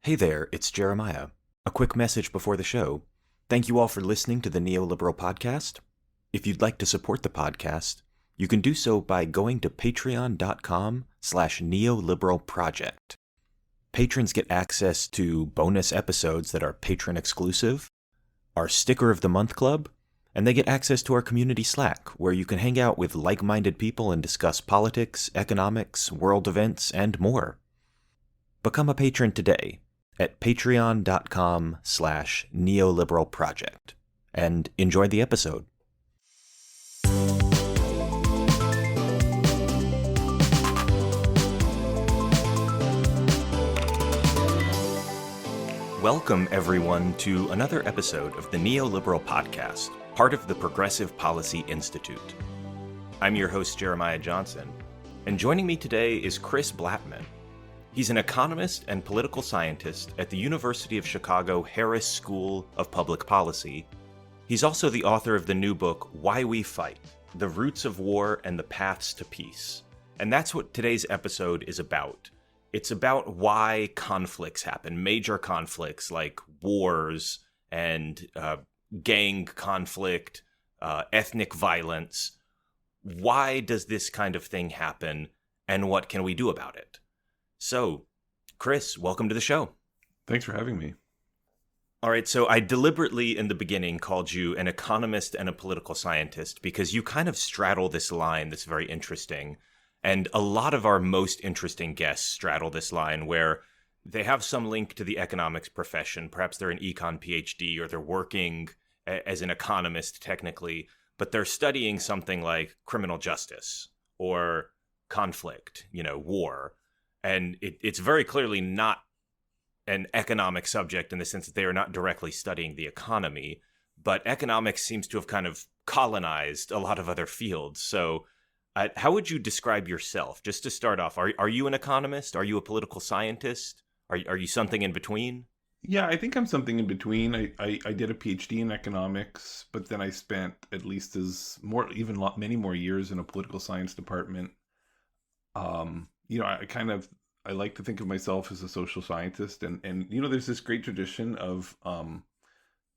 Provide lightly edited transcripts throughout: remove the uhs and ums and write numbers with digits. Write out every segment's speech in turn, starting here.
Hey there, it's Jeremiah. A quick message before the show. Thank you all for listening to the Neoliberal Podcast. If you'd like to support the podcast, you can do so by going to patreon.com/neoliberalproject. Patrons get access to bonus episodes that are patron exclusive, our Sticker of the Month Club, and they get access to our community Slack, where you can hang out with like-minded people and discuss politics, economics, world events, and more. Become a patron today at patreon.com/neoliberalproject, and enjoy the episode. Welcome, everyone, to another episode of the Neoliberal Podcast, part of the Progressive Policy Institute. I'm your host, Jeremiah Johnson, and joining me today is Chris Blattman. He's an economist and political scientist at the University of Chicago Harris School of Public Policy. He's also the author of the new book, Why We Fight: The Roots of War and the Paths to Peace. And that's what today's episode is about. It's about why conflicts happen, major conflicts like wars and gang conflict, ethnic violence. Why does this kind of thing happen, and what can we do about it? So, Chris, welcome to the show. Thanks for having me. All right, so I deliberately in the beginning called you an economist and a political scientist because you kind of straddle this line that's very interesting. And a lot of our most interesting guests straddle this line where they have some link to the economics profession. Perhaps they're an econ PhD or they're working as an economist technically, but they're studying something like criminal justice or conflict, war. And it's very clearly not an economic subject in the sense that they are not directly studying the economy, but economics seems to have kind of colonized a lot of other fields. So how would you describe yourself? Just to start off, are you an economist? Are you a political scientist? Are you something in between? Yeah, I think I'm something in between. I did a PhD in economics, but then I spent at least many more years in a political science department. I like to think of myself as a social scientist, and there's this great tradition of that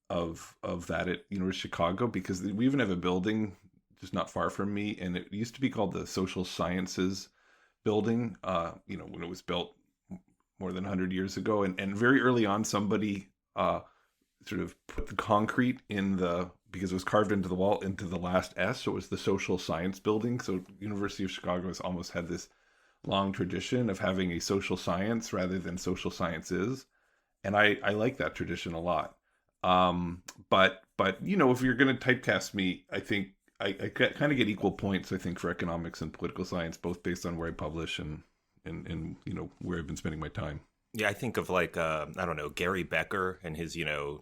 at University of Chicago, because we even have a building just not far from me, and it used to be called the Social Sciences Building. When it was built more than 100 years ago, and very early on, somebody sort of put the concrete because it was carved into the wall into the last S, so it was the Social Science Building. So University of Chicago has almost had this long tradition of having a social science rather than social sciences, and I like that tradition a lot. But if you're going to typecast me, I think I kind of get equal points, I think, for economics and political science, both based on where I publish and where I've been spending my time. Yeah, I think of Gary Becker and his,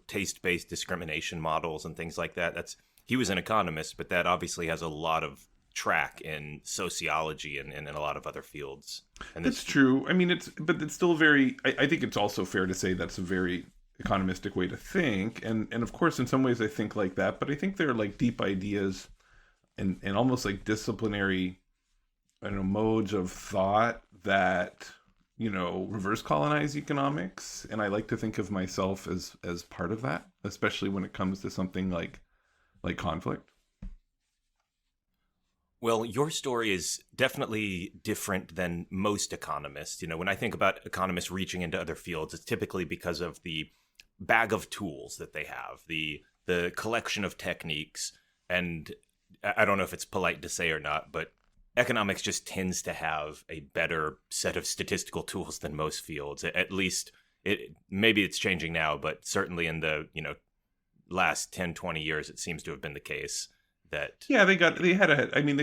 taste-based discrimination models and things like that. He was an economist, but that obviously has a lot of track in sociology and in a lot of other fields. And that's true. I mean, it's still very, I think it's also fair to say that's a very economistic way to think. And of course, in some ways I think like that, but I think there are like deep ideas and almost like disciplinary, modes of thought that, reverse colonize economics. And I like to think of myself as part of that, especially when it comes to something like conflict. Well, your story is definitely different than most economists. When I think about economists reaching into other fields, it's typically because of the bag of tools that they have, the collection of techniques. And I don't know if it's polite to say or not, but economics just tends to have a better set of statistical tools than most fields. At least maybe it's changing now, but certainly in the last 10, 20 years, it seems to have been the case. They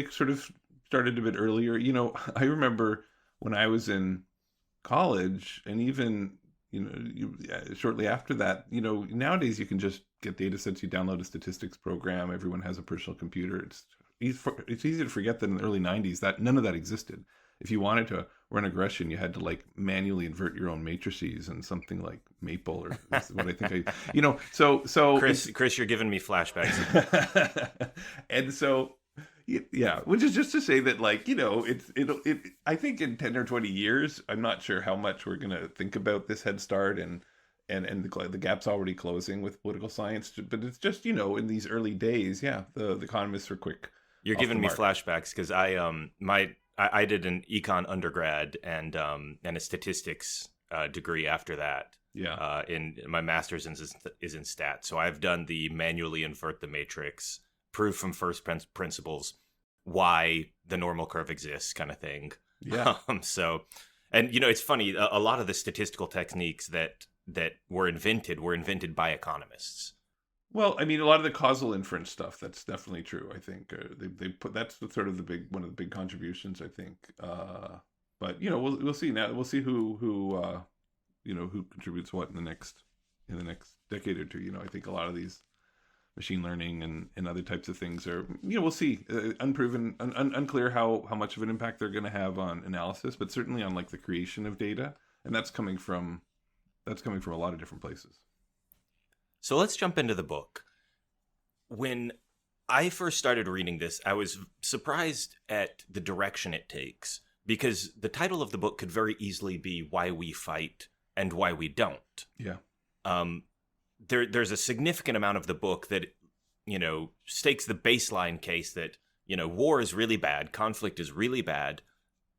sort of started a bit earlier. I remember when I was in college, and even shortly after that, nowadays you can just get data sets, you download a statistics program, everyone has a personal computer. It's easy to forget that in the early 90s that none of that existed. If you wanted to run aggression, you had to like manually invert your own matrices and something like Maple or what I think so Chris, you're giving me flashbacks. And so, Yeah, which is just to say that, like, I think in 10 or 20 years, I'm not sure how much we're going to think about this Head Start and the gap's already closing with political science. But it's just, in these early days, yeah, the economists were quick. You're giving me flashbacks because I did an econ undergrad and a statistics degree after that. Yeah. In my master's is in stats, so I've done the manually invert the matrix, prove from first principles why the normal curve exists, kind of thing. Yeah. And it's funny. A lot of the statistical techniques that were invented by economists. Well, I mean, a lot of the causal inference stuff, that's definitely true. I think they put that's one of the big contributions, I think. But we'll see now. We'll see who contributes what in the next decade or two. I think a lot of these machine learning and other types of things are, we'll see, unproven, unclear how much of an impact they're going to have on analysis, but certainly on like the creation of data, and that's coming from a lot of different places. So let's jump into the book. When I first started reading this, I was surprised at the direction it takes, because the title of the book could very easily be Why We Fight and Why We Don't. Yeah. There's a significant amount of the book that, stakes the baseline case that, war is really bad, conflict is really bad,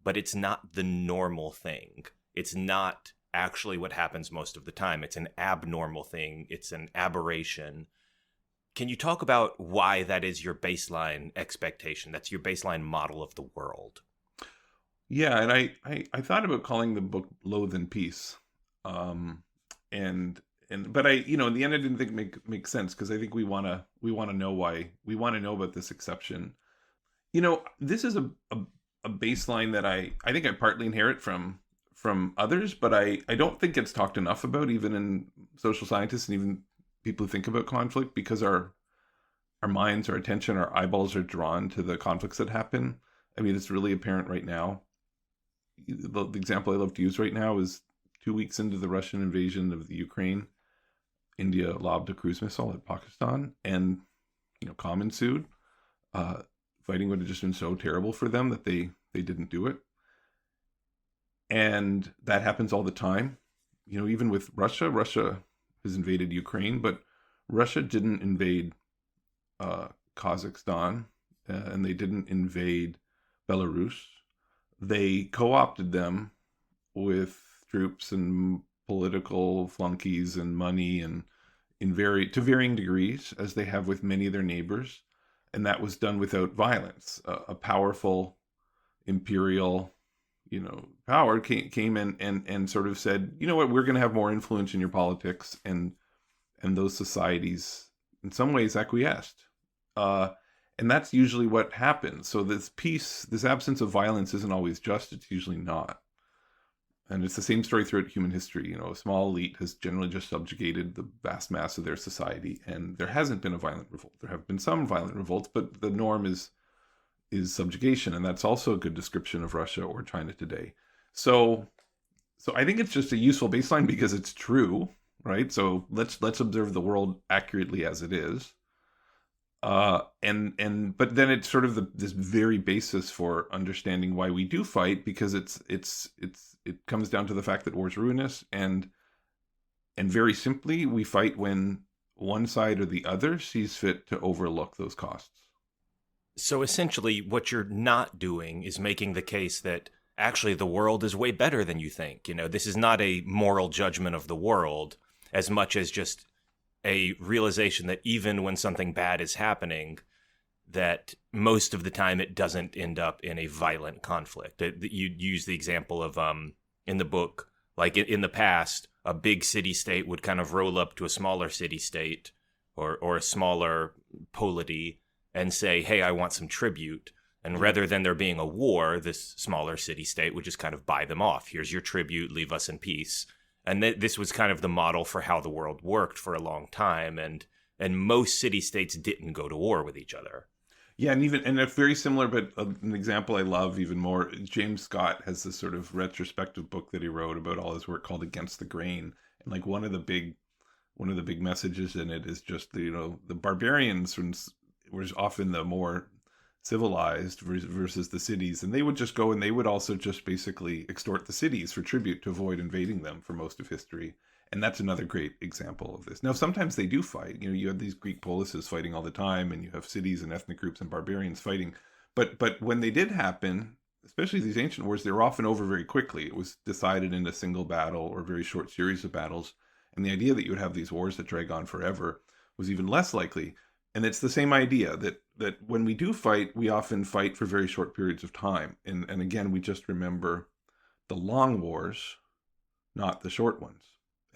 but it's not the normal thing. It's not actually what happens most of the time. It's an abnormal thing. It's an aberration. Can you talk about why that is your baseline expectation? That's your baseline model of the world. Yeah, and I thought about calling the book Loathe and Peace. But in the end, I didn't think it make sense, because I think we want to know why. We want to know about this exception. This is a baseline that I think I partly inherit from others, but I don't think it's talked enough about, even in social scientists and even people who think about conflict, because our minds, our attention, our eyeballs are drawn to the conflicts that happen. I mean, it's really apparent right now. The example I love to use right now is 2 weeks into the Russian invasion of the Ukraine, India lobbed a cruise missile at Pakistan, and calm ensued. Fighting would have just been so terrible for them that they didn't do it. And that happens all the time. Even with Russia has invaded Ukraine, but Russia didn't invade Kazakhstan, and they didn't invade Belarus. They co-opted them with troops and political flunkies and money, and to varying degrees, as they have with many of their neighbors. And that was done without violence. A powerful imperial power came in and sort of said, you know what, we're going to have more influence in your politics, and those societies in some ways acquiesced. And that's usually what happens. So this absence of violence isn't always just, it's usually not. And it's the same story throughout human history. A small elite has generally just subjugated the vast mass of their society, and there hasn't been a violent revolt. There have been some violent revolts, but the norm is subjugation, and that's also a good description of Russia or China today. So I think it's just a useful baseline because it's true, right? So let's observe the world accurately as it is, but then it's sort of this very basis for understanding why we do fight, because it comes down to the fact that war is ruinous, and very simply, we fight when one side or the other sees fit to overlook those costs. So essentially, what you're not doing is making the case that actually the world is way better than you think. This is not a moral judgment of the world as much as just a realization that even when something bad is happening, that most of the time it doesn't end up in a violent conflict. You use the example of, in the book, like in the past, a big city-state would kind of roll up to a smaller city-state or a smaller polity and say, hey, I want some tribute. And rather than there being a war, this smaller city-state would just kind of buy them off. Here's your tribute, leave us in peace. And this was kind of the model for how the world worked for a long time. And most city-states didn't go to war with each other. Yeah, and it's very similar, but an example I love even more, James Scott has this sort of retrospective book that he wrote about all his work called Against the Grain. And like one of the big messages in it is just the barbarians were often the more civilized versus the cities. And they would just go and they would also just basically extort the cities for tribute to avoid invading them for most of history. And that's another great example of this. Now, sometimes they do fight. You have these Greek polises fighting all the time, and you have cities and ethnic groups and barbarians fighting. But when they did happen, especially these ancient wars, they were often over very quickly. It was decided in a single battle or a very short series of battles. And the idea that you would have these wars that drag on forever was even less likely. And it's the same idea that when we do fight, we often fight for very short periods of time. And again, we just remember the long wars, not the short ones.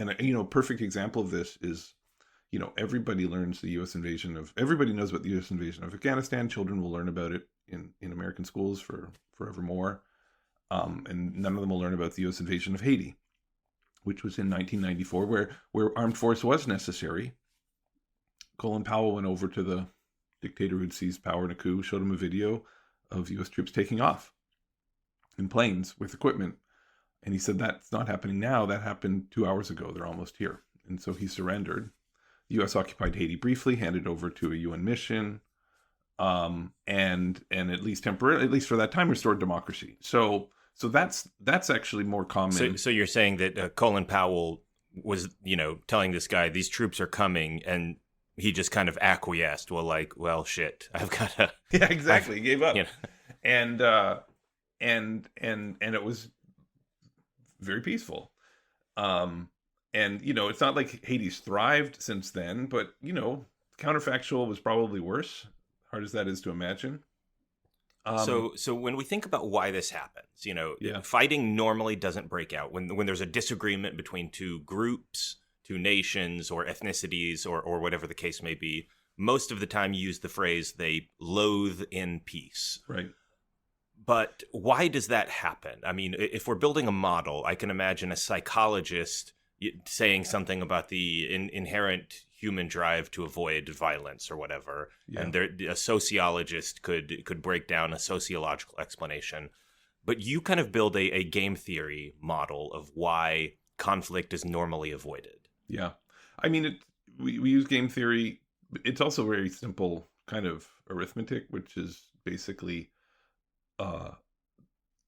And, a perfect example of this is, everybody knows about the U.S. invasion of Afghanistan. Children will learn about it in American schools for forevermore. And none of them will learn about the U.S. invasion of Haiti, which was in 1994, where armed force was necessary. Colin Powell went over to the dictator who'd seized power in a coup, showed him a video of U.S. troops taking off in planes with equipment. And he said, that's not happening now. That happened 2 hours ago. They're almost here. And so he surrendered. The U.S. occupied Haiti briefly, handed over to a UN mission, and at least temporarily, at least for that time, restored democracy. So that's actually more common. So you're saying that Colin Powell was, telling this guy, these troops are coming, and he just kind of acquiesced. Well, shit, I've got to. Yeah, exactly. He gave up. And it was very peaceful. And it's not like Haiti's thrived since then, but counterfactual was probably worse, hard as that is to imagine. So when we think about why this happens, fighting normally doesn't break out when there's a disagreement between two groups, two nations, or ethnicities, or whatever the case may be. Most of the time you use the phrase they loathe in peace. Right. But why does that happen? I mean, if we're building a model, I can imagine a psychologist saying something about the inherent human drive to avoid violence or whatever. Yeah. And a sociologist could break down a sociological explanation. But you kind of build a game theory model of why conflict is normally avoided. Yeah. I mean, we use game theory. It's also very simple kind of arithmetic, which is basically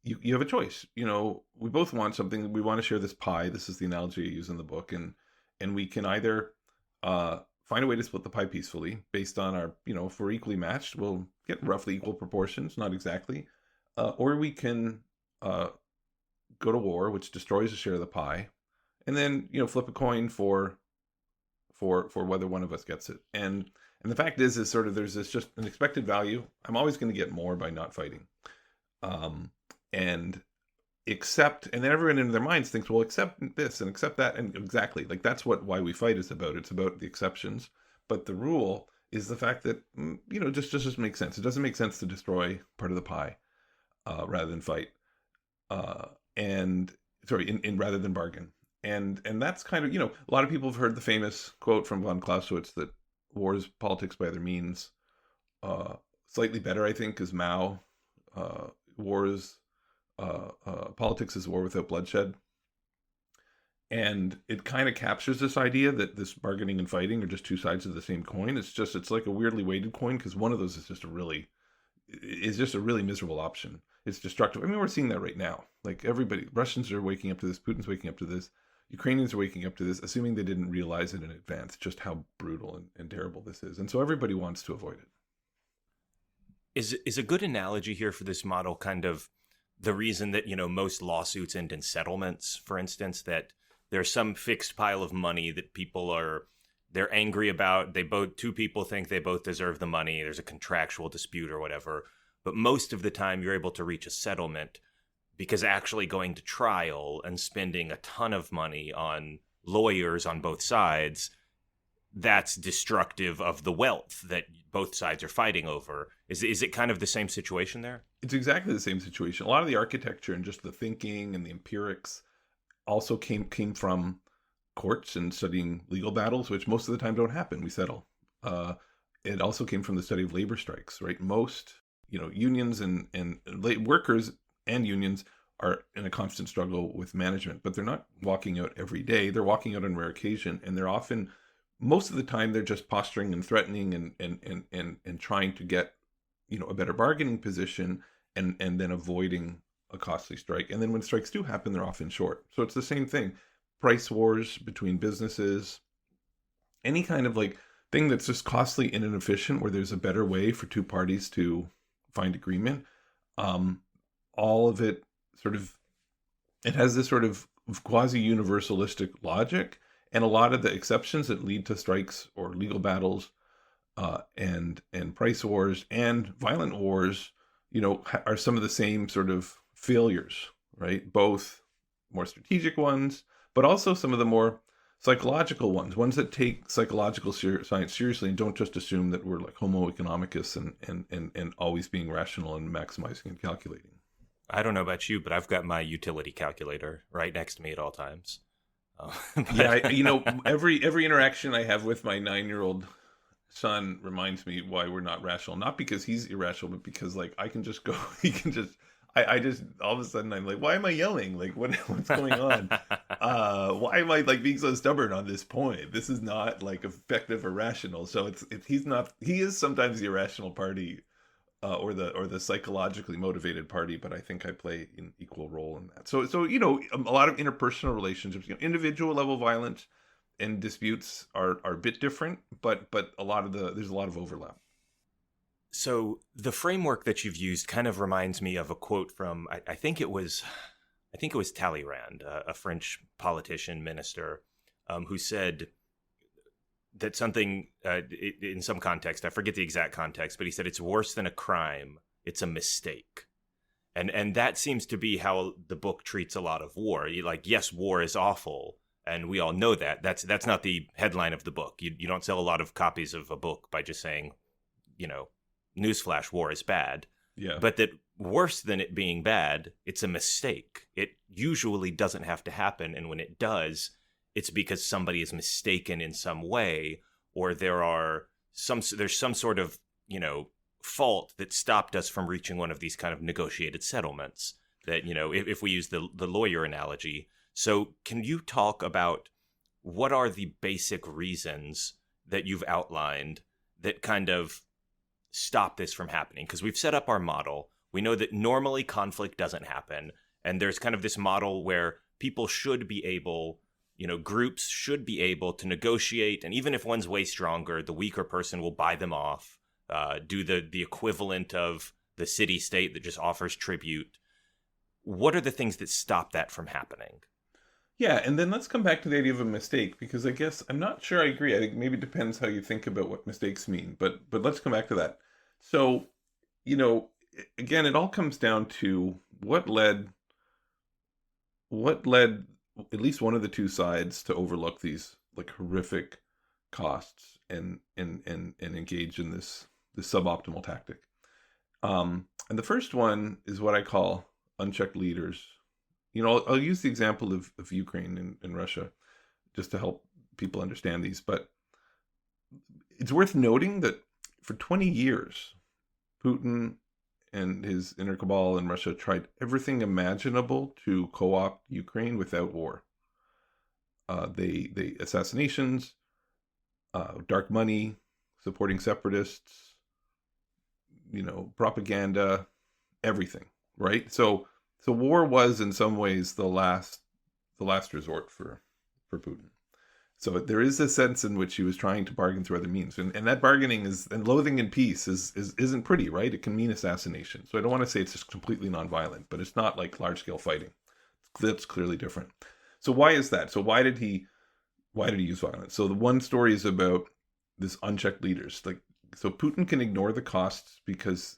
you have a choice. We both want something. We want to share this pie. This is the analogy I use in the book. And we can either find a way to split the pie peacefully based on our, if we're equally matched, we'll get roughly equal proportions, not exactly. Or we can go to war, which destroys a share of the pie. And then, flip a coin for whether one of us gets it. And the fact is sort of there's this just an expected value. I'm always going to get more by not fighting. And then everyone in their minds thinks, well, accept this and accept that. And exactly, that's why we fight is about. It's about the exceptions. But the rule is the fact that, just doesn't make sense. It doesn't make sense to destroy part of the pie rather than fight. Rather than bargain. And that's kind of, a lot of people have heard the famous quote from von Clausewitz that war is politics by other means. Slightly better, I think, is Mao. Politics is war without bloodshed. And it kind of captures this idea that this bargaining and fighting are just two sides of the same coin. It's like a weirdly weighted coin because one of those is just a really miserable option. It's destructive. I mean, we're seeing that right now. Russians are waking up to this. Putin's waking up to this. Ukrainians are waking up to this, assuming they didn't realize it in advance, just how brutal and terrible this is. And so everybody wants to avoid it. Is a good analogy here for this model kind of the reason that, most lawsuits end in settlements, for instance, that there's some fixed pile of money that they're angry about. Two people think they both deserve the money. There's a contractual dispute or whatever. But most of the time you're able to reach a settlement because actually going to trial and spending a ton of money on lawyers on both sides, that's destructive of the wealth that both sides are fighting over. Is it kind of the same situation there? It's exactly the same situation. A lot of the architecture and just the thinking and the empirics also came from courts and studying legal battles, which most of the time don't happen. We settle. It also came from the study of labor strikes, right? Most, unions and workers and unions are in a constant struggle with management, but they're not walking out every day. They're walking out on rare occasion, and they're often, most of the time, they're just posturing and threatening and trying to get a better bargaining position, and then avoiding a costly strike. And then when strikes do happen, they're often short. So it's the same thing. Price wars between businesses, any kind of like thing that's just costly and inefficient, where there's a better way for two parties to find agreement. All of it it has this sort of quasi-universalistic logic, and a lot of the exceptions that lead to strikes or legal battles, and price wars and violent wars, are some of the same sort of failures, right? Both more strategic ones, but also some of the more psychological ones that take psychological science seriously and don't just assume that we're like Homo economicus and always being rational and maximizing and calculating. I don't know about you, but I've got my utility calculator right next to me at all times. Yeah, every interaction I have with my 9-year-old son reminds me why we're not rational. Not because he's irrational, but because like I can just go, he can just. I just all of a sudden I'm like, why am I yelling? Like what's going on? Why am I like being so stubborn on this point? This is not like effective or rational. So he is sometimes the irrational party, or the psychologically motivated party, but I think I play an equal role in that. So a lot of interpersonal relationships, individual level violence and disputes are a bit different, but there's a lot of overlap. So the framework that you've used kind of reminds me of a quote from, I think it was Talleyrand, a French politician, minister, who said that something, in some context, I forget the exact context, but he said, it's worse than a crime, it's a mistake. And that seems to be how the book treats a lot of war. Yes, war is awful, and we all know that. That's not the headline of the book. You don't sell a lot of copies of a book by just saying, newsflash, war is bad. Yeah. But that worse than it being bad, it's a mistake. It usually doesn't have to happen. And when it does, it's because somebody is mistaken in some way, or there's some sort of, fault that stopped us from reaching one of these kind of negotiated settlements that, if we use the lawyer analogy. So can you talk about what are the basic reasons that you've outlined that kind of stop this from happening? Because we've set up our model. We know that normally conflict doesn't happen. And there's kind of this model where people should be able, groups should be able to negotiate. And even if one's way stronger, the weaker person will buy them off, do the equivalent of the city state that just offers tribute. What are the things that stop that from happening? Yeah, and then let's come back to the idea of a mistake, because I guess I'm not sure I agree. I think maybe it depends how you think about what mistakes mean, but let's come back to that. So, again, it all comes down to what led at least one of the two sides to overlook these like horrific costs and engage in this suboptimal tactic. And the first one is what I call unchecked leaders. I'll use the example of Ukraine and Russia just to help people understand these. But it's worth noting that for 20 years, Putin and his inner cabal in Russia tried everything imaginable to co-opt Ukraine without war. They assassinations, dark money, supporting separatists, propaganda, everything, right? So war was in some ways the last resort for Putin. So there is a sense in which he was trying to bargain through other means, and that bargaining and loathing in peace isn't pretty, right? It can mean assassination. So I don't want to say it's just completely nonviolent, but it's not like large scale fighting. That's clearly different. So why is that? So why did he use violence? So the one story is about this unchecked leaders. So Putin can ignore the costs because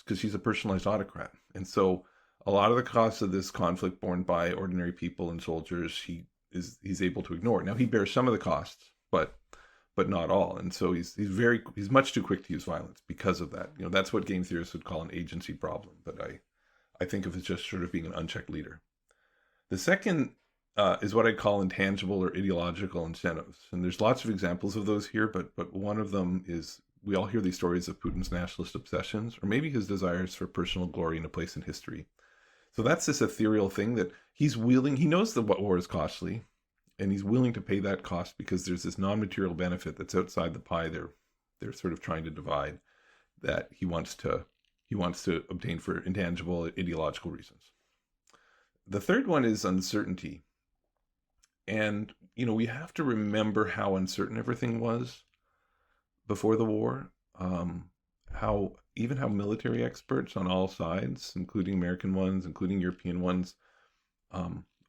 he's a personalized autocrat, and so a lot of the costs of this conflict borne by ordinary people and soldiers, he's able to ignore. Now he bears some of the costs, but not all. And so he's much too quick to use violence because of that. That's what game theorists would call an agency problem. But I think of it as just sort of being an unchecked leader. The second is what I call intangible or ideological incentives. And there's lots of examples of those here, but one of them is, we all hear these stories of Putin's nationalist obsessions, or maybe his desires for personal glory and a place in history. So that's this ethereal thing that he knows that war is costly, and he's willing to pay that cost because there's this non-material benefit that's outside the pie they're sort of trying to divide. that he wants to obtain for intangible ideological reasons. The third one is uncertainty. And, we have to remember how uncertain everything was before the war. How military experts on all sides, including American ones, including European ones,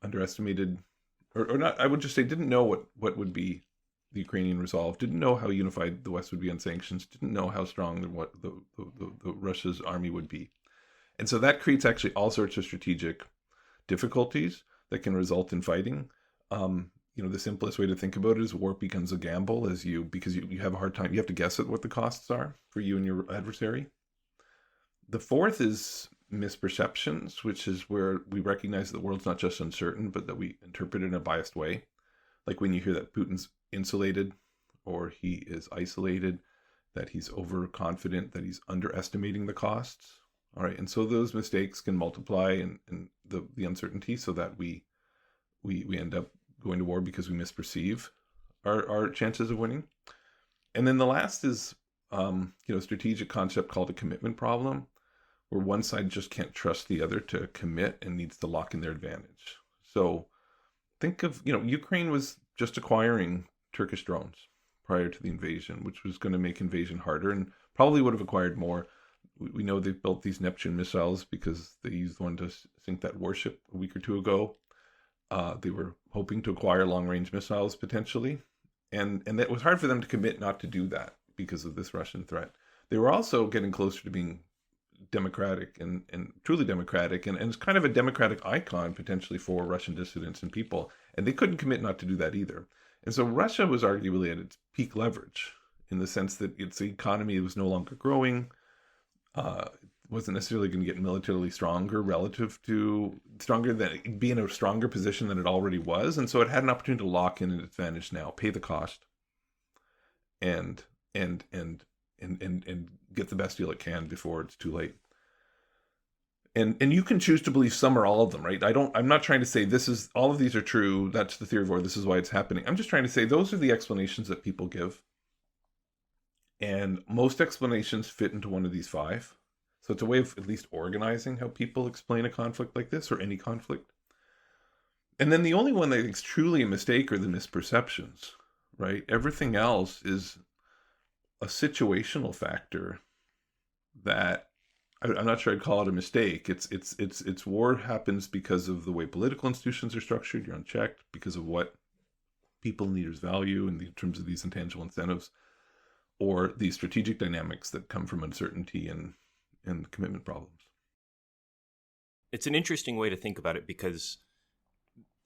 underestimated, or not, I would just say didn't know what would be the Ukrainian resolve, didn't know how unified the West would be on sanctions, didn't know how strong the Russia's army would be. And so that creates actually all sorts of strategic difficulties that can result in fighting. The simplest way to think about it is war becomes a gamble because you have a hard time. You have to guess at what the costs are for you and your adversary. The fourth is misperceptions, which is where we recognize that the world's not just uncertain, but that we interpret it in a biased way. Like when you hear that Putin's insulated or he is isolated, that he's overconfident, that he's underestimating the costs. All right. And so those mistakes can multiply in the uncertainty so that we end up going to war because we misperceive our chances of winning. And then the last is, strategic concept called a commitment problem, where one side just can't trust the other to commit and needs to lock in their advantage. So think of, Ukraine was just acquiring Turkish drones prior to the invasion, which was going to make invasion harder and probably would have acquired more. We know they've built these Neptune missiles because they used one to sink that warship a week or two ago. They were hoping to acquire long-range missiles potentially. And it was hard for them to commit not to do that because of this Russian threat. They were also getting closer to being democratic and truly democratic. And it's kind of a democratic icon potentially for Russian dissidents and people. And they couldn't commit not to do that either. And so Russia was arguably at its peak leverage in the sense that its economy was no longer growing. Wasn't necessarily going to get militarily stronger be in a stronger position than it already was. And so it had an opportunity to lock in an advantage now, pay the cost and get the best deal it can before it's too late. And you can choose to believe some or all of them, right? I'm not trying to say all of these are true. That's the theory of war. This is why it's happening. I'm just trying to say those are the explanations that people give. And most explanations fit into one of these five. So it's a way of at least organizing how people explain a conflict like this or any conflict. And then the only one that is truly a mistake are the misperceptions, right? Everything else is a situational factor that I'm not sure I'd call it a mistake. It's war happens because of the way political institutions are structured. You're unchecked because of what people and leaders value in terms of these intangible incentives, or these strategic dynamics that come from uncertainty and commitment problems. It's an interesting way to think about it because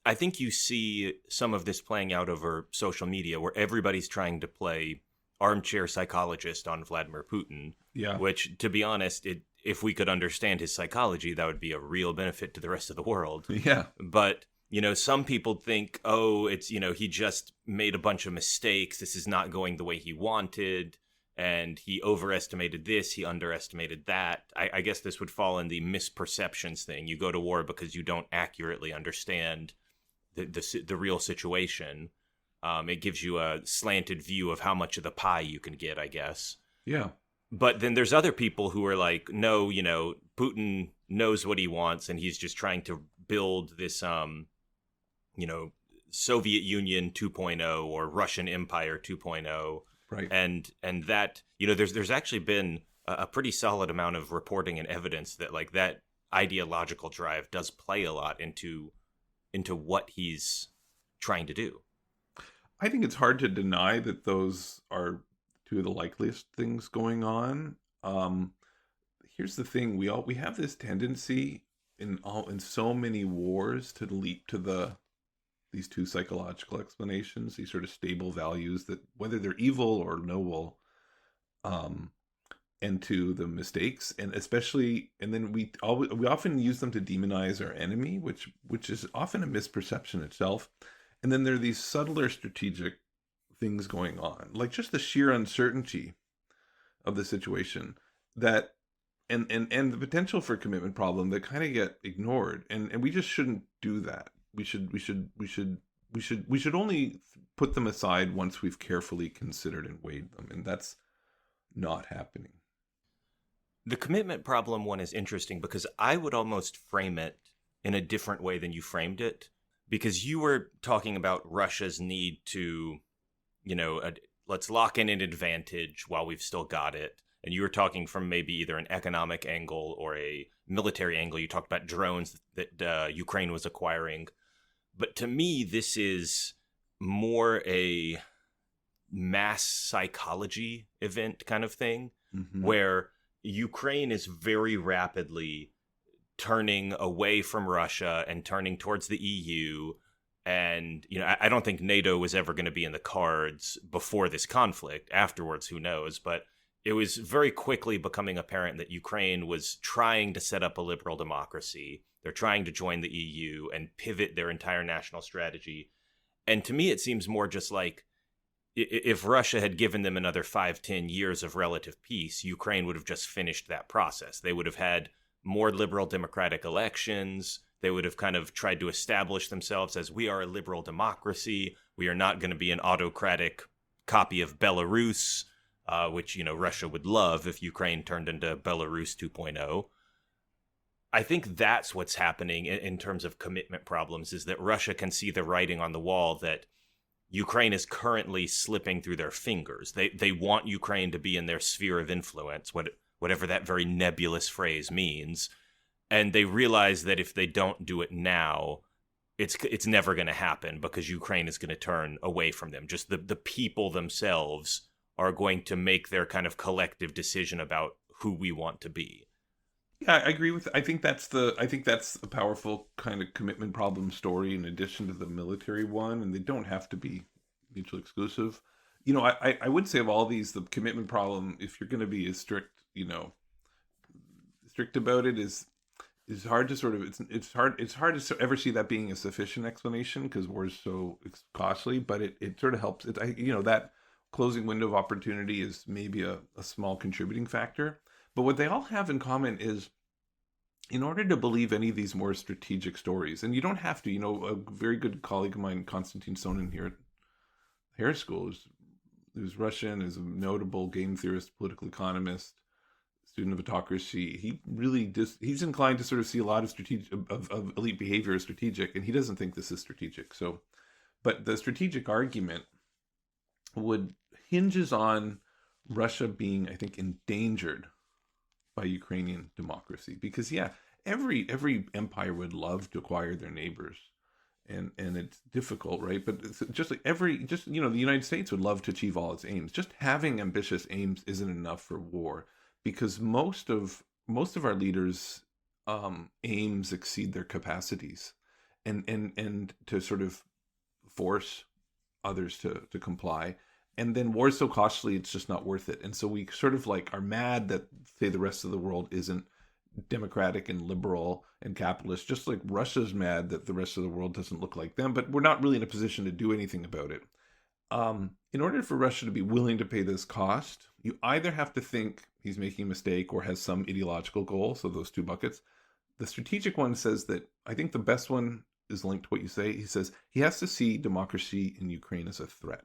I think you see some of this playing out over social media where everybody's trying to play armchair psychologist on Vladimir Putin. Yeah. Which, to be honest, if we could understand his psychology, that would be a real benefit to the rest of the world. Yeah. But, some people think, it's, he just made a bunch of mistakes. This is not going the way he wanted. And he overestimated this, he underestimated that. I guess this would fall in the misperceptions thing. You go to war because you don't accurately understand the real situation. It gives you a slanted view of how much of the pie you can get, I guess. Yeah. But then there's other people who are like, no, Putin knows what he wants, and he's just trying to build this, Soviet Union 2.0 or Russian Empire 2.0. Right. And that, there's actually been a pretty solid amount of reporting and evidence that like that ideological drive does play a lot into what he's trying to do. I think it's hard to deny that those are two of the likeliest things going on. Here's the thing: we have this tendency in so many wars to leap to these two psychological explanations, these sort of stable values that whether they're evil or noble, and to the mistakes, and then we often use them to demonize our enemy, which is often a misperception itself. And then there are these subtler strategic things going on, like just the sheer uncertainty of the situation that and the potential for commitment problem that kind of get ignored, and we just shouldn't do that. We should only put them aside once we've carefully considered and weighed them, and that's not happening. The commitment problem one is interesting because I would almost frame it in a different way than you framed it, because you were talking about Russia's need to, let's lock in an advantage while we've still got it. And you were talking from maybe either an economic angle or a military angle. You talked about drones that Ukraine was acquiring. But to me, this is more a mass psychology event kind of thing, where Ukraine is very rapidly turning away from Russia and turning towards the EU. And, I don't think NATO was ever going to be in the cards before this conflict. Afterwards, who knows? But it was very quickly becoming apparent that Ukraine was trying to set up a liberal democracy. They're trying to join the EU and pivot their entire national strategy. And to me, it seems more just like if Russia had given them another 5-10 years of relative peace, Ukraine would have just finished that process. They would have had more liberal democratic elections. They would have kind of tried to establish themselves as, we are a liberal democracy. We are not going to be an autocratic copy of Belarus, which, Russia would love if Ukraine turned into Belarus 2.0. I think that's what's happening in terms of commitment problems, is that Russia can see the writing on the wall that Ukraine is currently slipping through their fingers. They want Ukraine to be in their sphere of influence, whatever that very nebulous phrase means. And they realize that if they don't do it now, it's never going to happen, because Ukraine is going to turn away from them. Just the people themselves are going to make their kind of collective decision about who we want to be. Yeah, I agree with. I think that's a powerful kind of commitment problem story in addition to the military one, and they don't have to be mutually exclusive. I would say of all these, the commitment problem, if you're going to be as strict about it, is hard to sort of. It's hard to ever see that being a sufficient explanation, because war is so costly. But it sort of helps. That closing window of opportunity is maybe a small contributing factor. But what they all have in common is, in order to believe any of these more strategic stories, and you don't have to, a very good colleague of mine, Konstantin Sonin, here at Harris School, who's Russian, is a notable game theorist, political economist, student of autocracy. He really he's inclined to sort of see a lot of elite behavior as strategic, and he doesn't think this is strategic. So, but the strategic argument hinges on Russia being, I think, endangered by Ukrainian democracy, because every empire would love to acquire their neighbors, and it's difficult, right? But it's just like the United States would love to achieve all its aims. Just having ambitious aims isn't enough for war, because most of our leaders' aims exceed their capacities, and to sort of force others to comply. And then war is so costly, it's just not worth it. And so we sort of are mad that, say, the rest of the world isn't democratic and liberal and capitalist, just like Russia's mad that the rest of the world doesn't look like them. But we're not really in a position to do anything about it. In order for Russia to be willing to pay this cost, you either have to think he's making a mistake or has some ideological goal. So those two buckets. The strategic one says that, I think the best one is linked to what you say. He says he has to see democracy in Ukraine as a threat.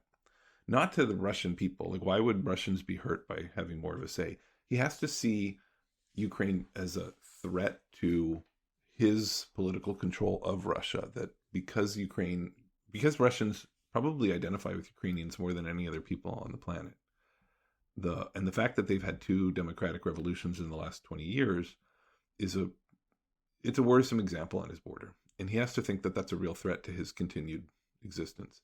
Not to the Russian people. Why would Russians be hurt by having more of a say? He has to see Ukraine as a threat to his political control of Russia. That because Russians probably identify with Ukrainians more than any other people on the planet. The fact that they've had 2 democratic revolutions in the last 20 years it's a worrisome example on his border. And he has to think that that's a real threat to his continued existence.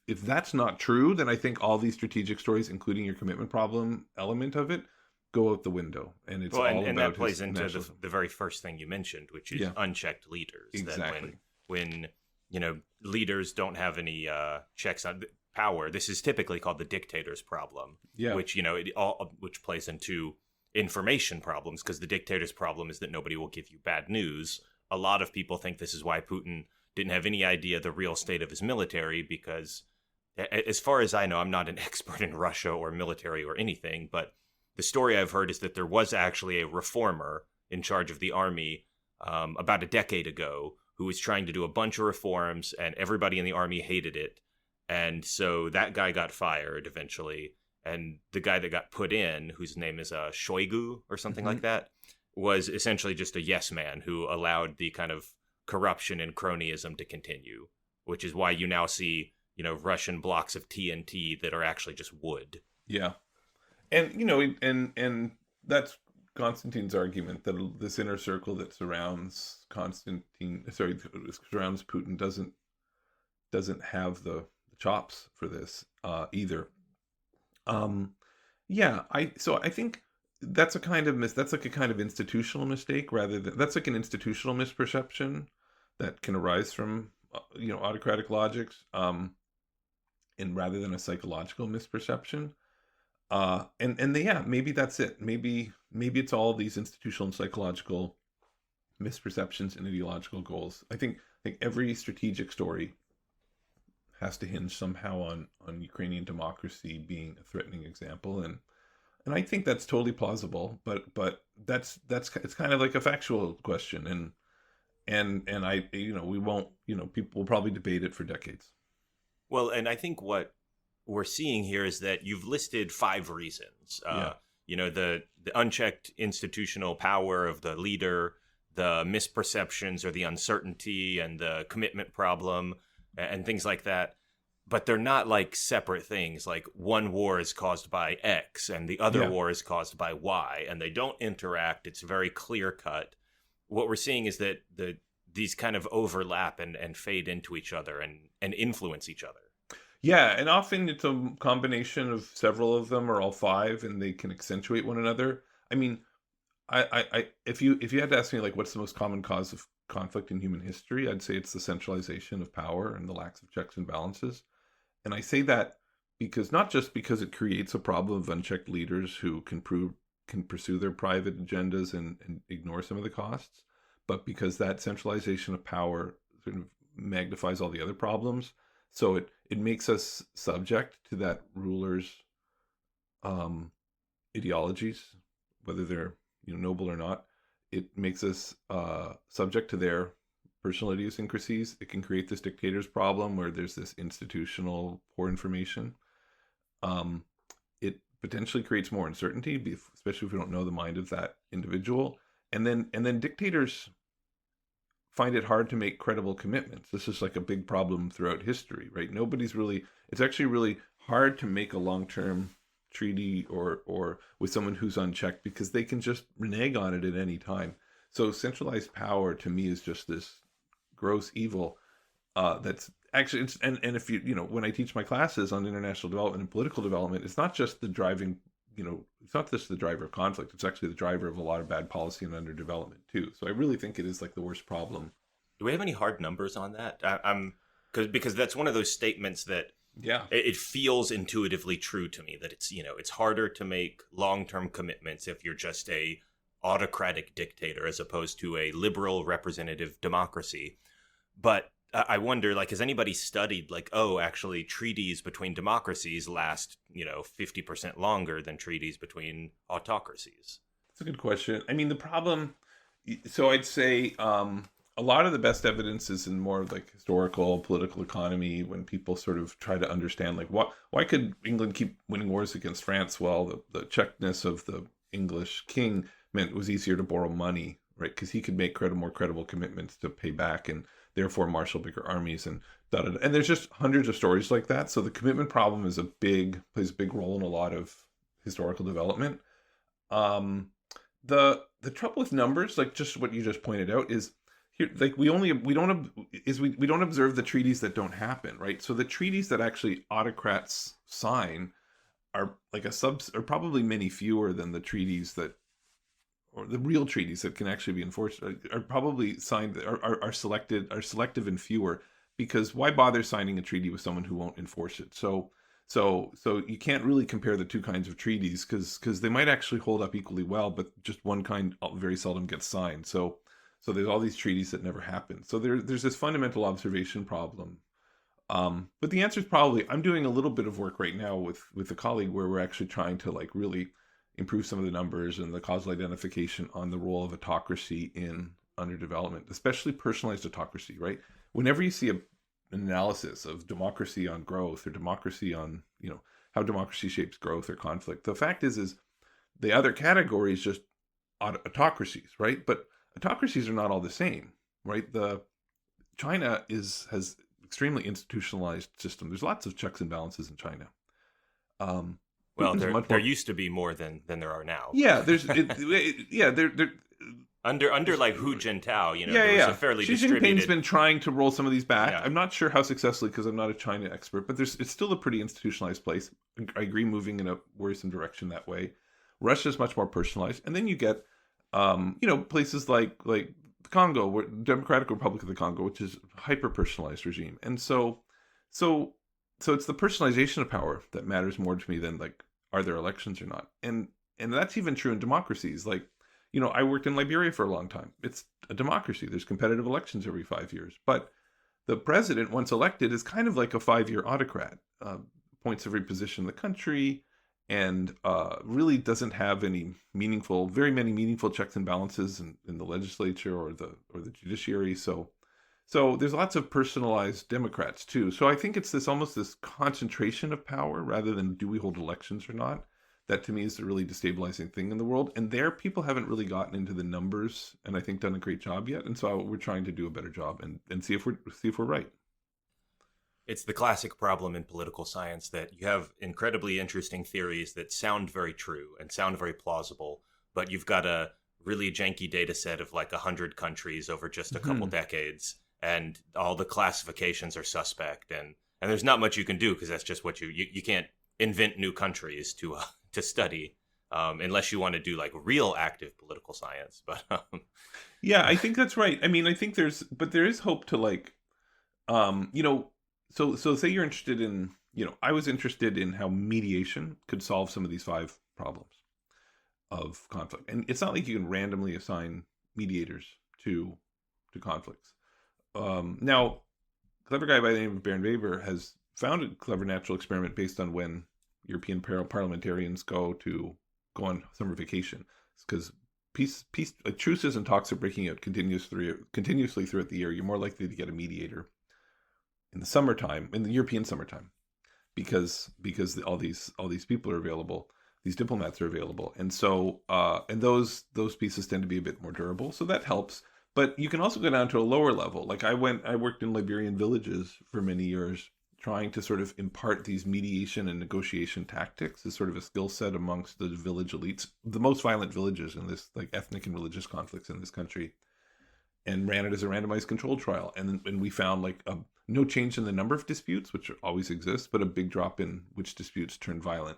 If that's not true, then I think all these strategic stories, including your commitment problem element of it, go out the window. And it's and that plays into the very first thing you mentioned, which is unchecked leaders. Exactly. That when leaders don't have any checks on power, this is typically called the dictator's problem. Yeah. Which which plays into information problems, because the dictator's problem is that nobody will give you bad news. A lot of people think this is why Putin didn't have any idea the real state of his military, because as far as I know, I'm not an expert in Russia or military or anything, but the story I've heard is that there was actually a reformer in charge of the army about a decade ago who was trying to do a bunch of reforms, and everybody in the army hated it. And so that guy got fired eventually. And the guy that got put in, whose name is Shoigu or something Mm-hmm. like that, was essentially just a yes man who allowed the kind of corruption and cronyism to continue, which is why you now see, Russian blocks of TNT that are actually just wood. Yeah. And and that's Constantine's argument that this inner circle that surrounds surrounds Putin doesn't have the chops for this either. Yeah, I think that's that's like a kind of institutional mistake rather than that's like an institutional misperception that can arise from autocratic logics, and rather than a psychological misperception. Yeah, maybe that's it. Maybe it's all these institutional and psychological misperceptions and ideological goals. I think every strategic story has to hinge somehow on Ukrainian democracy being a threatening example, and I think that's totally plausible. But that's it's kind of like a factual question, and I we won't people will probably debate it for decades. Well, and I think what we're seeing here is that you've listed 5 reasons. Yeah. The unchecked institutional power of the leader, the misperceptions or the uncertainty and the commitment problem and things like that. But they're not like separate things. Like one war is caused by X and the other Yeah. war is caused by Y, and they don't interact. It's very clear cut. What we're seeing is that these kind of overlap and fade into each other and influence each other. Yeah, and often it's a combination of several of them or all 5, and they can accentuate one another. I mean, if you had to ask me like what's the most common cause of conflict in human history, I'd say it's the centralization of power and the lack of checks and balances. And I say that because not just because it creates a problem of unchecked leaders who can pursue their private agendas and ignore some of the costs, but because that centralization of power sort of magnifies all the other problems. So it makes us subject to that ruler's ideologies, whether they're noble or not. It makes us subject to their personal idiosyncrasies. It can create this dictator's problem where there's this institutional poor information. It potentially creates more uncertainty, especially if we don't know the mind of that individual. And then dictators find it hard to make credible commitments. This is like a big problem throughout history, right? It's actually really hard to make a long-term treaty or with someone who's unchecked because they can just renege on it at any time. So centralized power to me is just this gross evil that's actually and if when I teach my classes on international development and political development, it's not just the driving it's not just the driver of conflict, it's actually the driver of a lot of bad policy and underdevelopment too. So I really think it is like the worst problem. Do we have any hard numbers on that? Because that's one of those statements that Yeah. it feels intuitively true to me that it's harder to make long-term commitments if you're just a autocratic dictator as opposed to a liberal representative democracy. But I wonder, like, has anybody studied, like, actually treaties between democracies last, 50% longer than treaties between autocracies? That's a good question. I mean, the problem, so I'd say a lot of the best evidence is in more of like historical political economy when people sort of try to understand like why could England keep winning wars against France? Well, the checkness of the English king meant it was easier to borrow money, right? Because he could make more credible commitments to pay back and therefore marshal bigger armies and da-da-da. And there's just hundreds of stories like that. So the commitment problem plays a big role in a lot of historical development. The trouble with numbers, like just what you just pointed out, is here like we don't observe the treaties that don't happen, right? So the treaties that actually autocrats sign are like are probably many fewer than the treaties that, or the real treaties that can actually be enforced are probably signed are selective and fewer, because why bother signing a treaty with someone who won't enforce it? So you can't really compare the two kinds of treaties because they might actually hold up equally well, but just one kind very seldom gets signed. So there's all these treaties that never happen. So there's this fundamental observation problem. But the answer is probably, I'm doing a little bit of work right now with a colleague where we're actually trying to like really improve some of the numbers and the causal identification on the role of autocracy in underdevelopment, especially personalized autocracy, right? Whenever you see an analysis of democracy on growth or democracy on, how democracy shapes growth or conflict. The fact is the other category is just autocracies, right? But autocracies are not all the same, right? China has extremely institutionalized system. There's lots of checks and balances in China. Well, there used to be more than there are now. Yeah, there under like Hu Jintao, yeah, there was yeah. a fairly Xi distributed. Jinping's been trying to roll some of these back. Yeah. I'm not sure how successfully because I'm not a China expert, but it's still a pretty institutionalized place. I agree, moving in a worrisome direction that way. Russia is much more personalized, and then you get, places like the Congo, Democratic Republic of the Congo, which is a hyper personalized regime, and so it's the personalization of power that matters more to me than like are there elections or not, and that's even true in democracies like. I worked in Liberia for a long time. It's a democracy. There's competitive elections every 5 years. But the president, once elected, is kind of like a 5-year autocrat, appoints every position in the country, and really doesn't have very many meaningful checks and balances in the legislature or the judiciary. So there's lots of personalized Democrats too. So I think it's almost this concentration of power rather than do we hold elections or not. That to me is a really destabilizing thing in the world. And there people haven't really gotten into the numbers and I think done a great job yet. And so we're trying to do a better job and see if we're right. It's the classic problem in political science that you have incredibly interesting theories that sound very true and sound very plausible, but you've got a really janky data set of like 100 countries over just a couple decades, and all the classifications are suspect, and there's not much you can do because that's just what you can't invent new countries to study unless you want to do like real active political science. But yeah, I think that's right. I mean, I think there is hope to like, so say you're interested in, I was interested in how mediation could solve some of these 5 problems of conflict. And it's not like you can randomly assign mediators to conflicts. Now, clever guy by the name of Baron Weber has found a clever natural experiment based on when European parliamentarians go on summer vacation. It's because truces and talks are breaking out continuously throughout the year. You're more likely to get a mediator in the European summertime, because all these people are available, these diplomats are available, and so and those pieces tend to be a bit more durable, so that helps. But you can also go down to a lower level. Like I worked in Liberian villages for many years, trying to sort of impart these mediation and negotiation tactics as sort of a skill set amongst the village elites, the most violent villages in this like ethnic and religious conflicts in this country, and ran it as a randomized controlled trial. And we found like no change in the number of disputes, which always exists, but a big drop in which disputes turn violent.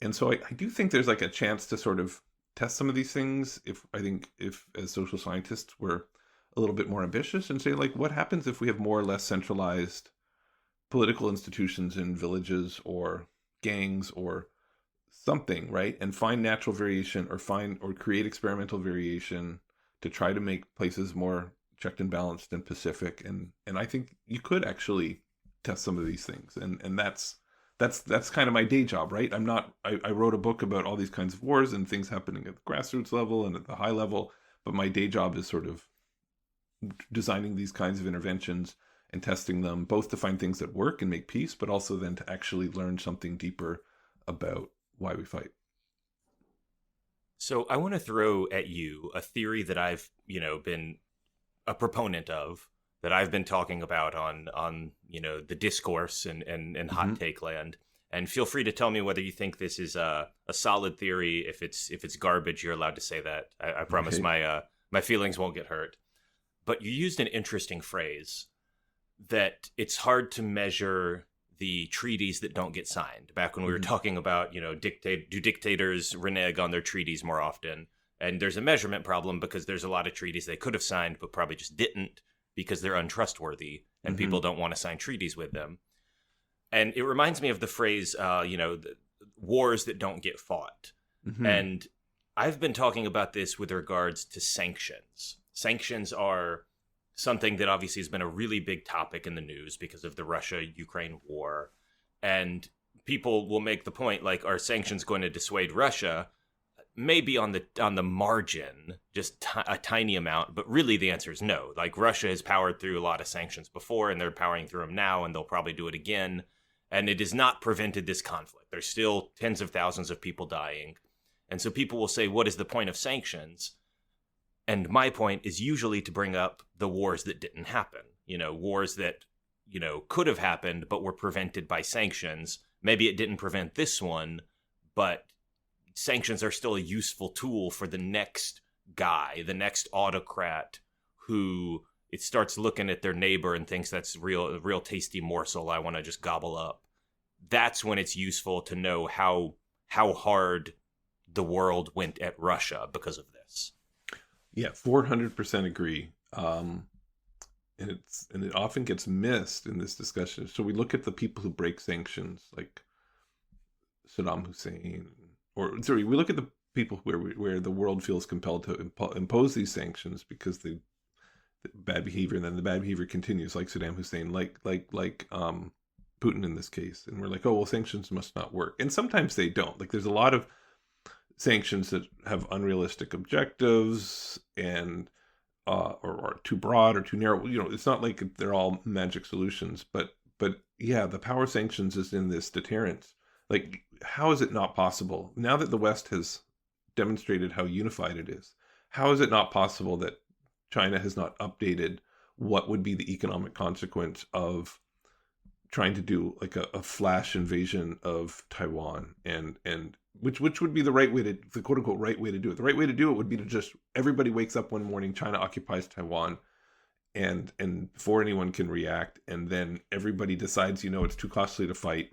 And so I do think there's like a chance to sort of test some of these things if as social scientists we're a little bit more ambitious and say like, what happens if we have more or less centralized political institutions in villages or gangs or something, right? And find natural variation or create experimental variation to try to make places more checked and balanced and pacific. And I think you could actually test some of these things. And that's kind of my day job, right? I wrote a book about all these kinds of wars and things happening at the grassroots level and at the high level, but my day job is sort of designing these kinds of interventions and testing them, both to find things that work and make peace, but also then to actually learn something deeper about why we fight. So I want to throw at you a theory that I've, been a proponent of, that I've been talking about on the discourse and hot take land. And feel free to tell me whether you think this is a solid theory. If it's garbage, you're allowed to say that. I promise my feelings won't get hurt. But you used an interesting phrase that it's hard to measure the treaties that don't get signed. Back when we were talking about, do dictators renege on their treaties more often? And there's a measurement problem because there's a lot of treaties they could have signed but probably just didn't because they're untrustworthy and people don't want to sign treaties with them. And it reminds me of the phrase, the wars that don't get fought. And I've been talking about this with regards to sanctions. Sanctions are something that obviously has been a really big topic in the news because of the Russia-Ukraine war. And people will make the point, like, are sanctions going to dissuade Russia? Maybe on the margin, just a tiny amount, but really the answer is no. Like, Russia has powered through a lot of sanctions before, and they're powering through them now, and they'll probably do it again. And it has not prevented this conflict. There's still tens of thousands of people dying. And so people will say, what is the point of sanctions? And my point is usually to bring up the wars that didn't happen. Wars that, could have happened, but were prevented by sanctions. Maybe it didn't prevent this one, but sanctions are still a useful tool for the next guy, the next autocrat who it starts looking at their neighbor and thinks that's a real tasty morsel I want to just gobble up. That's when it's useful to know how hard the world went at Russia because of this. Yeah, 400% agree. And it often gets missed in this discussion. So we look at the people who break sanctions, like Saddam Hussein, we look at the people where the world feels compelled to impose these sanctions because the bad behavior, and then the bad behavior continues, like Saddam Hussein, like Putin in this case, and we're like, oh well, sanctions must not work, and sometimes they don't. Like there's a lot of sanctions that have unrealistic objectives and or too broad or too narrow. It's not like they're all magic solutions, but yeah, the power of sanctions is in this deterrence. Like, how is it not possible now that the West has demonstrated how unified it is? How is it not possible that China has not updated what would be the economic consequence of trying to do like a flash invasion of Taiwan, and which would be the right way the quote unquote right way to do it. The right way to do it would be to just everybody wakes up one morning, China occupies Taiwan, and before anyone can react, and then everybody decides, it's too costly to fight,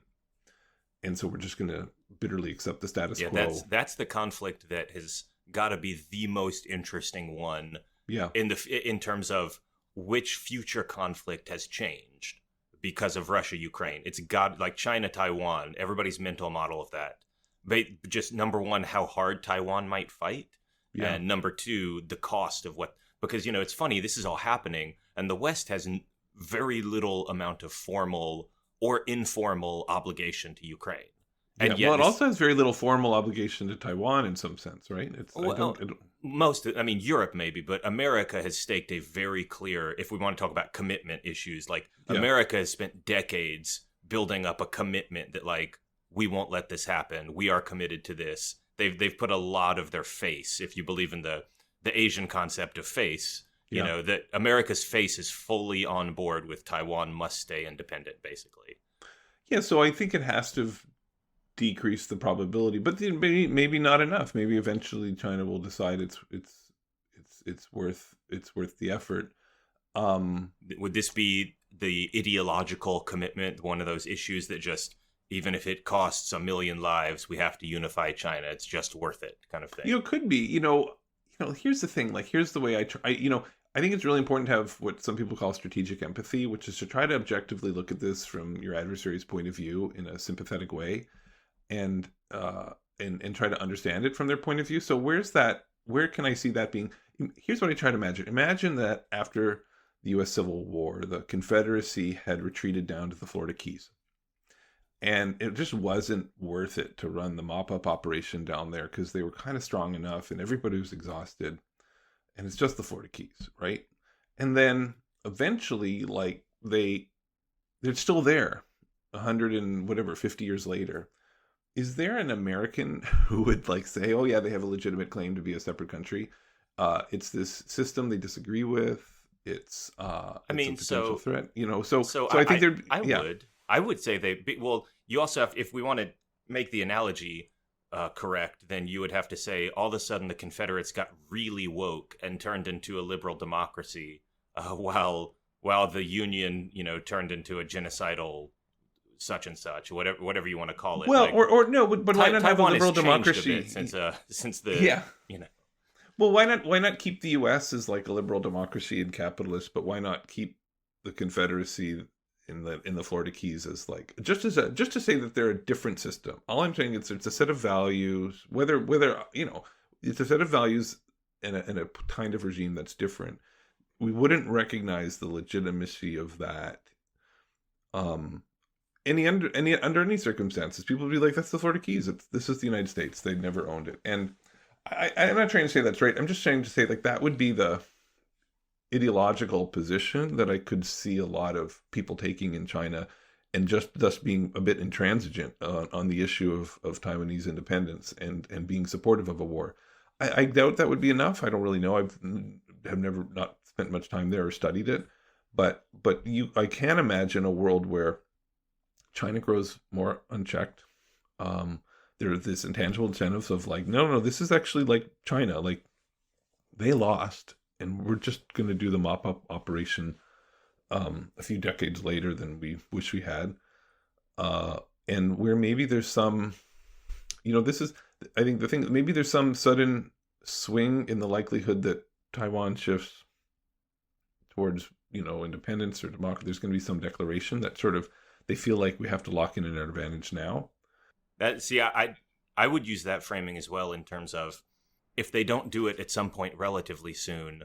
and so we're just going to bitterly accept the status quo. That's the conflict that has got to be the most interesting one. Yeah. In terms of which future conflict has changed because of Russia-Ukraine. It's got like China-Taiwan, everybody's mental model of that. But just number one, how hard Taiwan might fight. Yeah. And number two, the cost of what, because, it's funny, this is all happening and the West has very little amount of formal or informal obligation to Ukraine. And it also has very little formal obligation to Taiwan in some sense, right? Europe maybe, but America has staked a very clear, if we want to talk about commitment issues, America has spent decades building up a commitment that we won't let this happen. We are committed to this. They've put a lot of their face, if you believe in the Asian concept of face, that America's face is fully on board with Taiwan must stay independent, basically. Yeah, so I think it has to decrease the probability, but maybe not enough. Maybe eventually China will decide it's worth the effort. Would this be the ideological commitment, one of those issues that just, even if it costs 1 million lives, we have to unify China, it's just worth it kind of thing? It could be. Here's the thing. Here's the way I think it's really important to have what some people call strategic empathy, which is to try to objectively look at this from your adversary's point of view in a sympathetic way, and try to understand it from their point of view. So where can I see that being? Here's what I try to imagine. Imagine that after the U.S. Civil War, the Confederacy had retreated down to the Florida Keys. And it just wasn't worth it to run the mop-up operation down there because they were kind of strong enough and everybody was exhausted. And it's just the Florida Keys, right? And then eventually, they're still there 50 years later. Is there an American who would say, oh yeah, they have a legitimate claim to be a separate country? It's this system they disagree with. It's a potential threat. So I think I would say you also have, if we want to make the analogy correct, then you would have to say all of a sudden the Confederates got really woke and turned into a liberal democracy, while the Union, turned into a genocidal such and such, whatever you want to call it. Well, but why not have a liberal democracy since the Well, why not keep the U.S. as a liberal democracy and capitalist, but why not keep the Confederacy in the Florida Keys as just to say that they're a different system. All I'm saying is it's a set of values, whether it's a set of values in a kind of regime that's different. We wouldn't recognize the legitimacy of that. Under any circumstances, people would be like, that's the Florida Keys. This is the United States. They never owned it. And I'm not trying to say that's right. I'm just trying to say that would be the ideological position that I could see a lot of people taking in China. and just thus being a bit intransigent on the issue of Taiwanese independence and being supportive of a war. I doubt that would be enough. I don't really know. Have never not spent much time there or studied it, but I can imagine a world where China grows more unchecked. There are this intangible incentives of like, no, this is actually like China, like they lost, and we're just going to do the mop-up operation a few decades later than we wish we had. And where maybe there's some, this is, I think the thing, maybe there's some sudden swing in the likelihood that Taiwan shifts towards, independence or democracy. There's going to be some declaration that sort of, they feel like we have to lock in an advantage now. I would use that framing as well in terms of if they don't do it at some point relatively soon,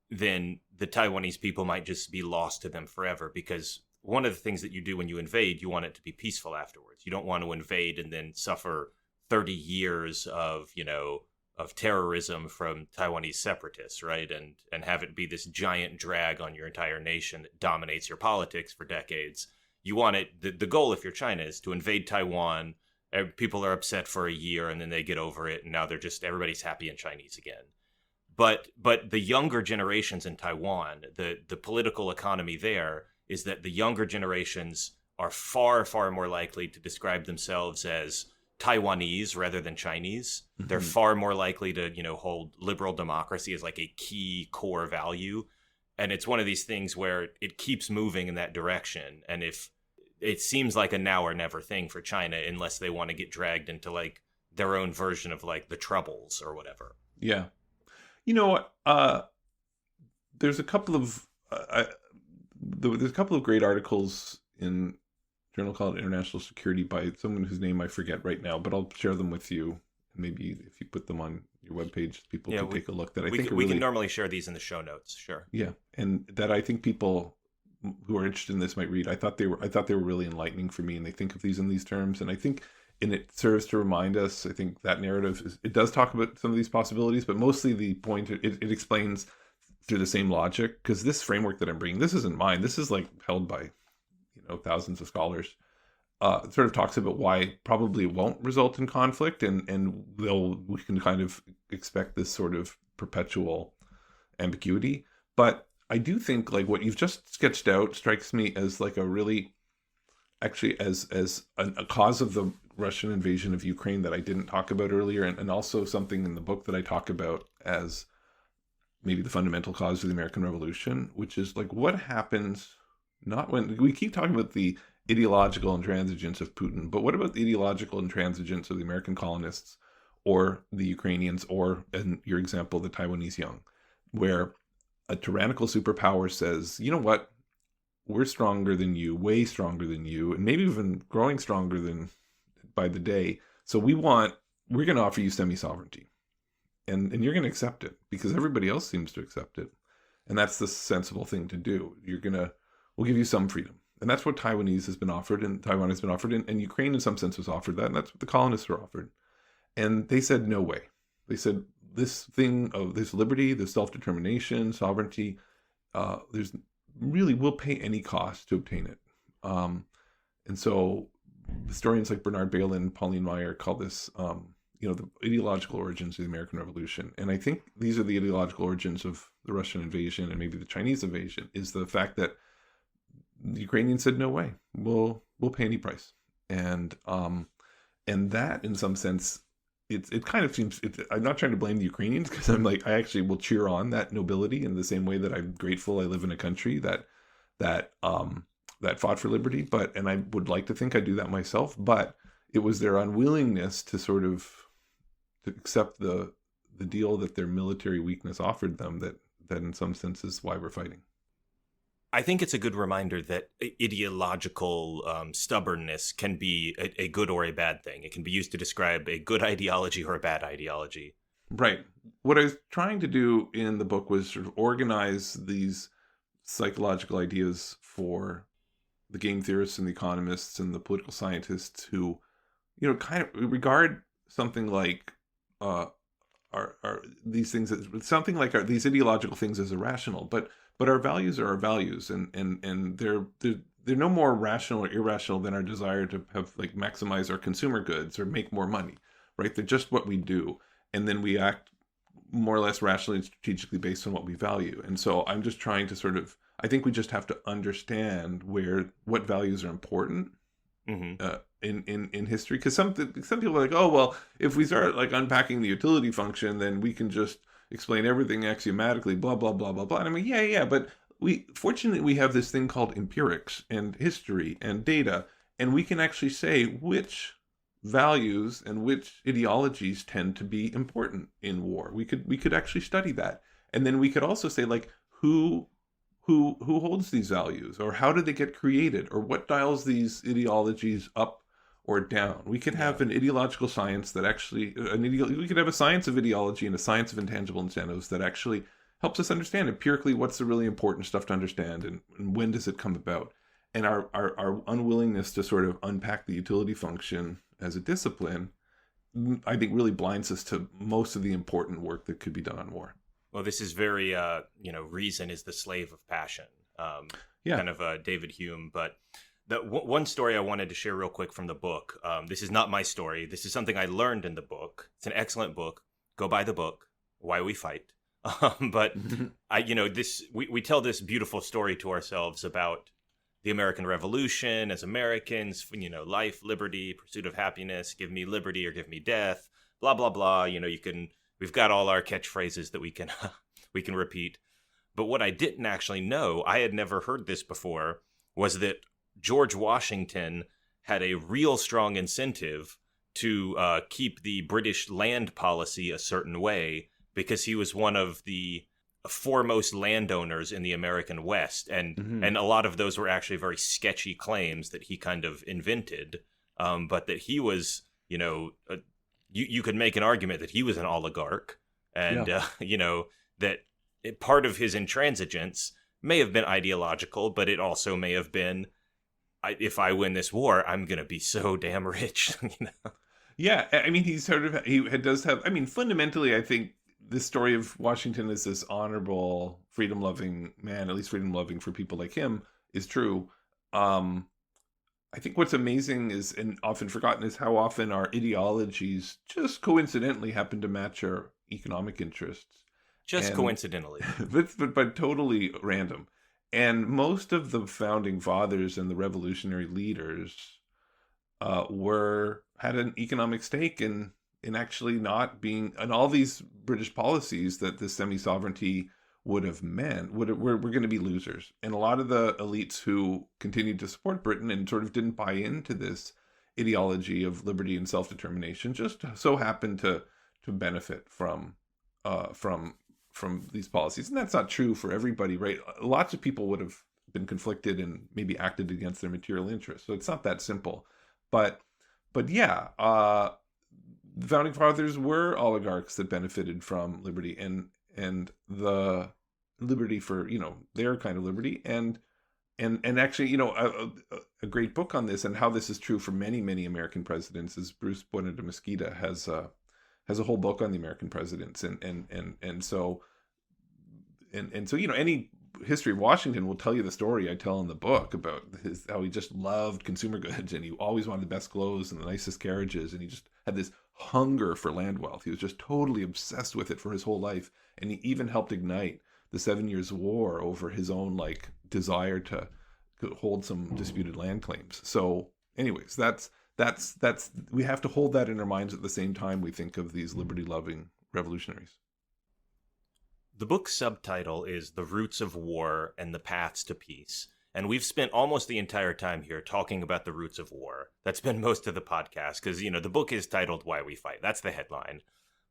then the Taiwanese people might just be lost to them forever. Because one of the things that you do when you invade, you want it to be peaceful afterwards. You don't want to invade and then suffer 30 years of terrorism from Taiwanese separatists, right? And have it be this giant drag on your entire nation that dominates your politics for decades. You want it, the goal if you're China is to invade Taiwan. People are upset for a year and then they get over it, and now everybody's happy in Chinese again. But the younger generations in Taiwan, the political economy there is that the younger generations are far, far more likely to describe themselves as Taiwanese rather than Chinese. Mm-hmm. They're far more likely to, hold liberal democracy as like a key core value. And it's one of these things where it keeps moving in that direction. And if it seems like a now or never thing for China, unless they want to get dragged into like their own version of like the Troubles or whatever. Yeah. There's a couple of great articles in a journal called International Security by someone whose name I forget right now, but I'll share them with you. Maybe if you put them on your webpage, people can take a look. That we can normally share these in the show notes. Sure. Yeah, and that I think people who are interested in this might read. I thought they were really enlightening for me, and they think of these in these terms. And I think, and it serves to remind us. I think that narrative it does talk about some of these possibilities, but mostly the point it explains through the same logic. Because this framework that I'm bringing, this isn't mine. This is like held by thousands of scholars. It sort of talks about why probably it won't result in conflict, and we can kind of expect this sort of perpetual ambiguity. But I do think like what you've just sketched out strikes me as like a really, actually as a cause of the Russian invasion of Ukraine that I didn't talk about earlier, and also something in the book that I talk about as maybe the fundamental cause of the American Revolution, which is like what happens not when we keep talking about the ideological intransigence of Putin, but what about the ideological intransigence of the American colonists or the Ukrainians or, in your example, the Taiwanese young, where a tyrannical superpower says, you know what, we're stronger than you, way stronger than you, and maybe even growing stronger than by the day. So we're going to offer you semi-sovereignty, and you're going to accept it because everybody else seems to accept it. And that's the sensible thing to do. We'll give you some freedom. And that's what Taiwan has been offered, and Ukraine in some sense was offered that, and that's what the colonists were offered. And they said, no way. They said, this thing of this liberty, this self-determination, sovereignty, we'll pay any cost to obtain it. And so historians like Bernard Bailyn, Pauline Maier call this, the ideological origins of the American Revolution. And I think these are the ideological origins of the Russian invasion and maybe the Chinese invasion, is the fact that the Ukrainians said, no way, we'll pay any price. And that in some sense, it kind of seems, I'm not trying to blame the Ukrainians, because I'm like, I actually will cheer on that nobility in the same way that I'm grateful I live in a country that fought for liberty. And I would like to think I do that myself, but it was their unwillingness to sort of to accept the deal that their military weakness offered them that in some sense is why we're fighting. I think it's a good reminder that ideological stubbornness can be a good or a bad thing. It can be used to describe a good ideology or a bad ideology. Right. What I was trying to do in the book was sort of organize these psychological ideas for the game theorists and the economists and the political scientists who, kind of regard something like these things as something like these ideological things as irrational, but our values are our values, and they're no more rational or irrational than our desire to have like maximize our consumer goods or make more money, right? They're just what we do, and then we act more or less rationally and strategically based on what we value. And so I'm just trying to sort of, I think we just have to understand what values are important in history, because some people are like, oh well, if we start like unpacking the utility function, then we can just explain everything axiomatically, blah blah blah blah blah. And I mean, yeah, but fortunately we have this thing called empirics and history and data, and we can actually say which values and which ideologies tend to be important in war. We could actually study that, and then we could also say like who holds these values, or how did they get created, or what dials these ideologies up or down. We could have an ideological science that actually we could have a science of ideology and a science of intangible incentives that actually helps us understand empirically what's the really important stuff to understand, and when does it come about. And our unwillingness to sort of unpack the utility function as a discipline, I think, really blinds us to most of the important work that could be done on war. Well, this is very, reason is the slave of passion, kind of David Hume. But one story I wanted to share real quick from the book, this is not my story. This is something I learned in the book. It's an excellent book. Go buy the book, Why We Fight. But we tell this beautiful story to ourselves about the American Revolution as Americans, life, liberty, pursuit of happiness, give me liberty or give me death, blah, blah, blah. We've got all our catchphrases that we can repeat. But what I didn't actually know, I had never heard this before, was that George Washington had a real strong incentive to keep the British land policy a certain way, because he was one of the foremost landowners in the American West, and a lot of those were actually very sketchy claims that he kind of invented, but that he was, you could make an argument that he was an oligarch, and that part of his intransigence may have been ideological, but it also may have been, if I win this war, I'm gonna be so damn rich. Yeah, I mean, he does have. I mean, fundamentally, I think the story of Washington as this honorable, freedom-loving man, at least freedom-loving for people like him, is true. I think what's amazing is, and often forgotten, is how often our ideologies just coincidentally happen to match our economic interests. Coincidentally. but totally random. And most of the founding fathers and the revolutionary leaders had an economic stake in actually not being, and all these British policies that the semi-sovereignty would have meant were going to be losers. And a lot of the elites who continued to support Britain and sort of didn't buy into this ideology of liberty and self-determination just so happened to benefit from these policies. And that's not true for everybody, right? Lots of people would have been conflicted and maybe acted against their material interests. So it's not that simple. But yeah, the founding fathers were oligarchs that benefited from liberty and the liberty for, their kind of liberty. And actually, a great book on this and how this is true for many, many American presidents is Bruce Bueno de Mesquita has a whole book on the American presidents. And so any history of Washington will tell you the story I tell in the book about how he just loved consumer goods, and he always wanted the best clothes and the nicest carriages, and he just had this hunger for land wealth. He was just totally obsessed with it for his whole life, and he even helped ignite the 7 Years' War over his own desire to hold some disputed land claims. So anyways, that's we have to hold that in our minds at the same time we think of these liberty-loving revolutionaries. The book's subtitle is The Roots of War and the Paths to Peace. And we've spent almost the entire time here talking about the roots of war. That's been most of the podcast because, the book is titled Why We Fight. That's the headline.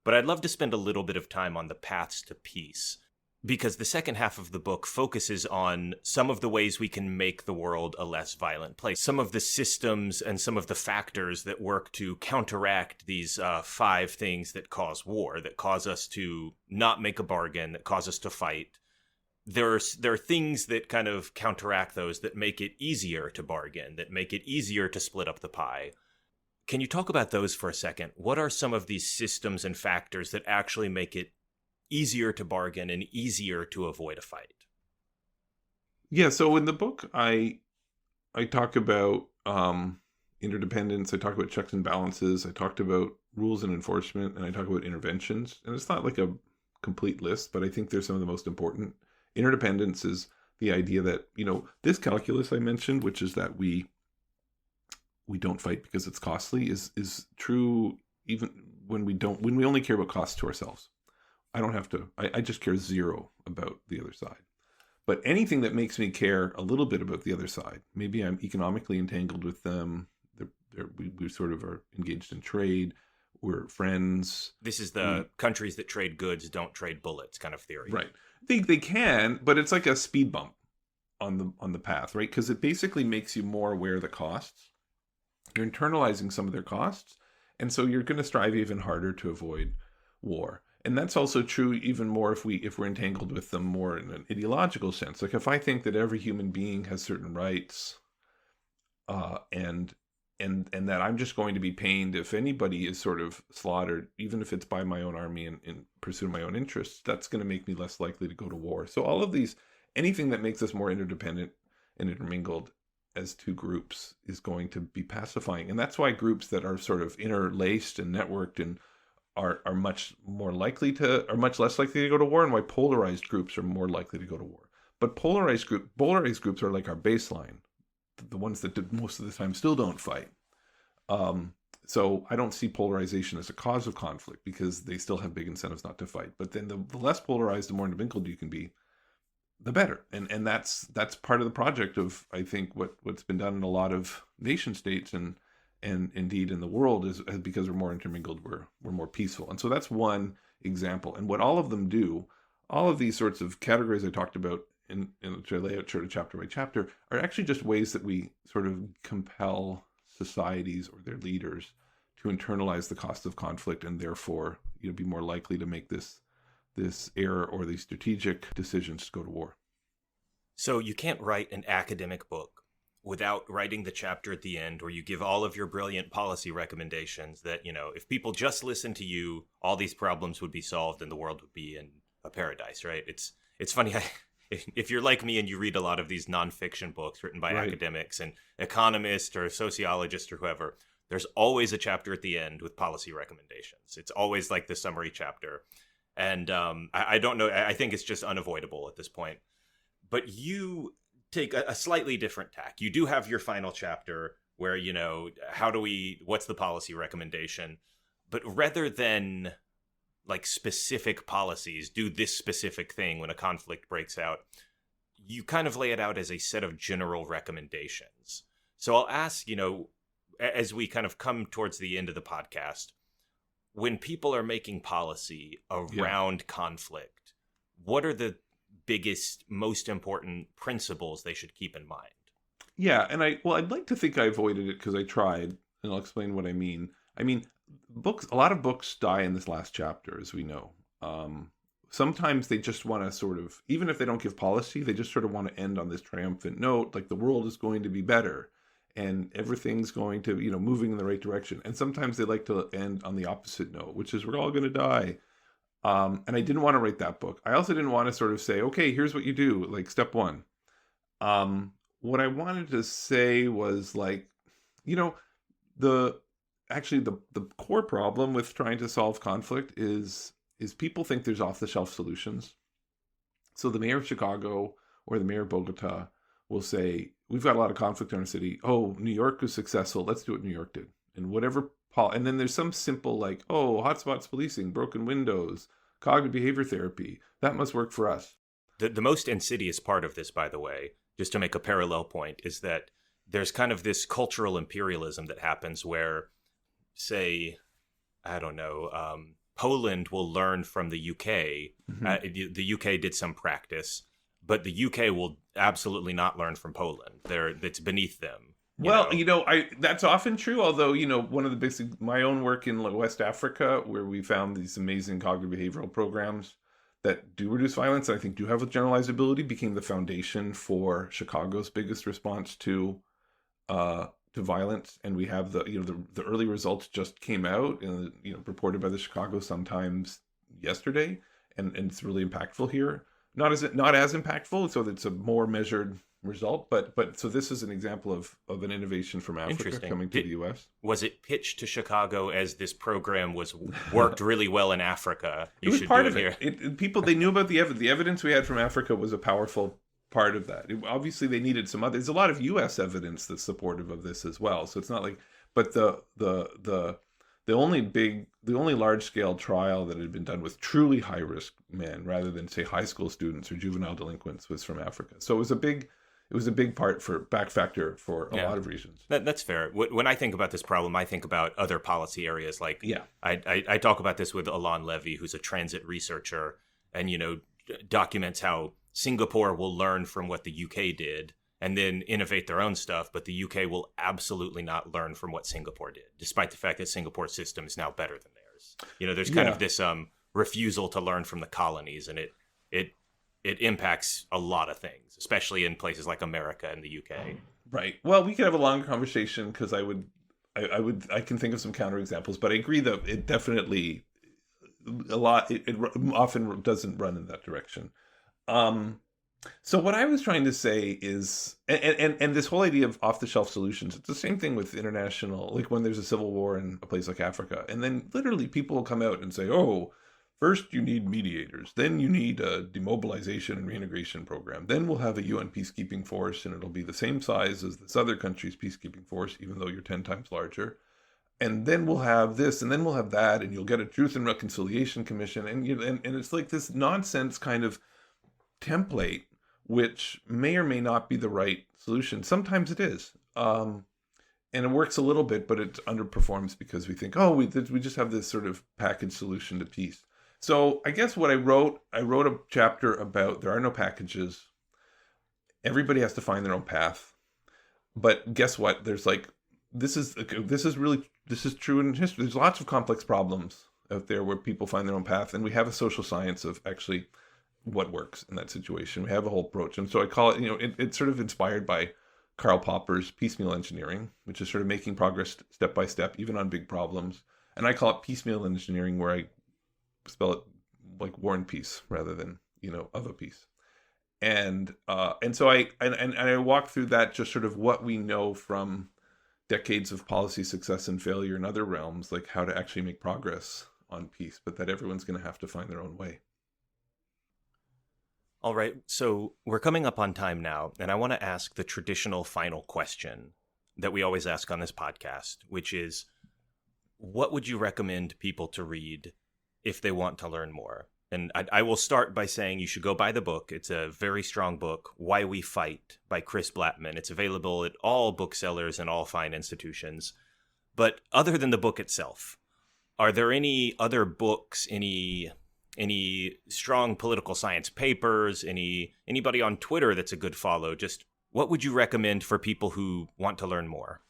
But I'd love to spend a little bit of time on the paths to peace, because the second half of the book focuses on some of the ways we can make the world a less violent place, some of the systems and some of the factors that work to counteract these 5 things that cause war, that cause us to not make a bargain, that cause us to fight. There are things that kind of counteract those, that make it easier to bargain, that make it easier to split up the pie. Can you talk about those for a second? What are some of these systems and factors that actually make it easier to bargain and easier to avoid a fight? Yeah, so in the book, I I talk about interdependence. I talk about checks and balances. I talked about rules and enforcement, and I talk about interventions. And it's not like a complete list, but I think they're some of the most important. Interdependence is the idea that, this calculus I mentioned, which is that we don't fight because it's costly, is true even when we only care about costs to ourselves. I just care zero about the other side. But anything that makes me care a little bit about the other side, maybe I'm economically entangled with them, we sort of are engaged in trade, we're friends. This is the countries that trade goods don't trade bullets kind of theory. Right. They can, but it's like a speed bump on the path, right? Because it basically makes you more aware of the costs. You're internalizing some of their costs, and so you're going to strive even harder to avoid war. And that's also true even more if we're entangled with them more in an ideological sense. Like if I think that every human being has certain rights, and that I'm just going to be pained if anybody is sort of slaughtered, even if it's by my own army in pursuit of my own interests, that's going to make me less likely to go to war. So all of these, anything that makes us more interdependent and intermingled as two groups is going to be pacifying. And that's why groups that are sort of interlaced and networked and are much less likely to go to war, and why polarized groups are more likely to go to war. But polarized groups are like our baseline, the ones that most of the time still don't fight. So I don't see polarization as a cause of conflict because they still have big incentives not to fight. But then the less polarized, the more intermingled you can be, the better. And that's part of the project of, I think, what's been done in a lot of nation states and indeed in the world is because we're more intermingled, we're more peaceful. And so that's one example. And what all of them do, all of these sorts of categories I talked about in which I lay out sort of chapter by chapter, are actually just ways that we sort of compel societies or their leaders to internalize the cost of conflict and therefore be more likely to make this error or these strategic decisions to go to war. So you can't write an academic book without writing the chapter at the end where you give all of your brilliant policy recommendations that, if people just listen to you, all these problems would be solved and the world would be in a paradise, right? It's funny, if you're like me and you read a lot of these nonfiction books written by academics and economists or sociologists or whoever, there's always a chapter at the end with policy recommendations. It's always like the summary chapter. And I don't know, I think it's just unavoidable at this point. But you take a slightly different tack. You do have your final chapter where, what's the policy recommendation? But rather than like specific policies, do this specific thing when a conflict breaks out, you kind of lay it out as a set of general recommendations. So I'll ask, as we kind of come towards the end of the podcast, when people are making policy around conflict, what are the biggest, most important principles they should keep in mind? Yeah, and I'd like to think I avoided it because I tried, and I'll explain what I mean. I mean, a lot of books die in this last chapter, as we know. Sometimes they just want to sort of, even if they don't give policy, they just sort of want to end on this triumphant note, like the world is going to be better and everything's going to, moving in the right direction. And sometimes they like to end on the opposite note, which is we're all going to die. And I didn't want to write that book. I also didn't want to sort of say, okay, here's what you do, like step one. What I wanted to say was like, the core problem with trying to solve conflict is people think there's off-the-shelf solutions. So the mayor of Chicago or the mayor of Bogota will say, we've got a lot of conflict in our city. Oh, New York was successful. Let's do what New York did. And whatever, and then there's some simple like, oh, hotspots policing, broken windows, cognitive behavior therapy. That must work for us. The most insidious part of this, by the way, just to make a parallel point, is that there's kind of this cultural imperialism that happens where, say, I don't know, Poland will learn from the UK. Mm-hmm. The UK did some practice, but the UK will absolutely not learn from Poland. It's beneath them. That's often true. Although, one of the basic, my own work in West Africa, where we found these amazing cognitive behavioral programs that do reduce violence, I think do have a generalizability, became the foundation for Chicago's biggest response to violence. And we have the early results just came out and reported by the Chicago Sun-Times yesterday, and it's really impactful here. Not as impactful, so it's a more measured result. But so this is an example of an innovation from Africa coming to the U.S. Was it pitched to Chicago as this program worked really well in Africa? It was part of it. People, they knew about the evidence. The evidence we had from Africa was a powerful part of that. Obviously, they needed some other. There's a lot of U.S. evidence that's supportive of this as well. So it's not like, but the only large scale trial that had been done with truly high risk men, rather than say high school students or juvenile delinquents, was from Africa. So it was a big back factor for a lot of reasons. That's fair. When I think about this problem, I think about other policy areas. Like, I talk about this with Alon Levy, who's a transit researcher, and documents how Singapore will learn from what the UK did and then innovate their own stuff, but the UK will absolutely not learn from what Singapore did, despite the fact that Singapore's system is now better than theirs. There's kind of this refusal to learn from the colonies, and it impacts a lot of things, especially in places like America and the UK. Right. Well, we could have a longer conversation because I can think of some counterexamples, but I agree that it definitely it often doesn't run in that direction. So what I was trying to say is, and this whole idea of off-the-shelf solutions, it's the same thing with international, like when there's a civil war in a place like Africa, and then literally people will come out and say, oh, first you need mediators, then you need a demobilization and reintegration program, then we'll have a UN peacekeeping force, and it'll be the same size as this other country's peacekeeping force, even though you're 10 times larger. And then we'll have this, and then we'll have that, and you'll get a Truth and Reconciliation Commission, and it's like this nonsense kind of template, which may or may not be the right solution. Sometimes it is, and it works a little bit, but it underperforms because we think, oh, we just have this sort of package solution to peace. So I guess what I wrote a chapter about there are no packages. Everybody has to find their own path. But guess what? There's like this is true in history. There's lots of complex problems out there where people find their own path, and we have a social science of actually what works in that situation. We have a whole approach. And so I call it, it's sort of inspired by Karl Popper's piecemeal engineering, which is sort of making progress step by step, even on big problems. And I call it piecemeal engineering, where I spell it like War and Peace rather than, of a piece. And so I walk through that, just sort of what we know from decades of policy success and failure in other realms, like how to actually make progress on peace, but that everyone's going to have to find their own way. All right, so we're coming up on time now, and I want to ask the traditional final question that we always ask on this podcast, which is, what would you recommend people to read if they want to learn more? And I will start by saying you should go buy the book. It's a very strong book, Why We Fight by Chris Blattman. It's available at all booksellers and all fine institutions. But other than the book itself, are there any other books, any strong political science papers, anybody on Twitter that's a good follow? Just what would you recommend for people who want to learn more?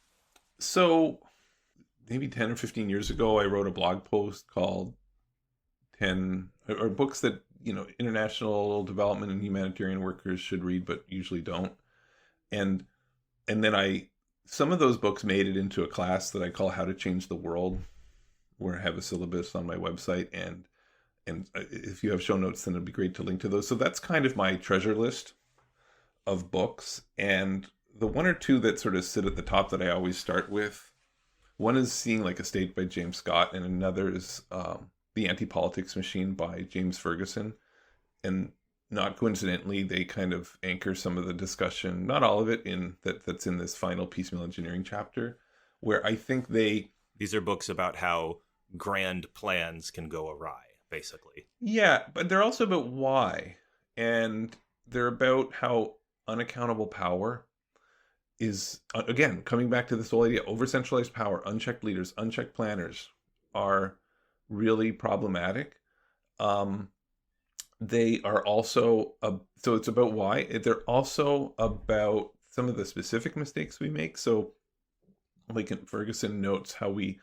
So maybe 10 or 15 years ago, I wrote a blog post called 10 or books that, international development and humanitarian workers should read, but usually don't. And then some of those books made it into a class that I call How to Change the World, where I have a syllabus on my website, and if you have show notes, then it'd be great to link to those. So that's kind of my treasure list of books. And the one or two that sort of sit at the top that I always start with, one is Seeing Like a State by James Scott, and another is The Anti-Politics Machine by James Ferguson. And not coincidentally, they kind of anchor some of the discussion, not all of it, that's in this final piecemeal engineering chapter, where I think these are books about how grand plans can go awry, basically. Yeah, but they're also about why. And they're about how unaccountable power is, again, coming back to this whole idea, over-centralized power, unchecked leaders, unchecked planners are really problematic. They are also, so it's about why. They're also about some of the specific mistakes we make. So like Ferguson notes how we,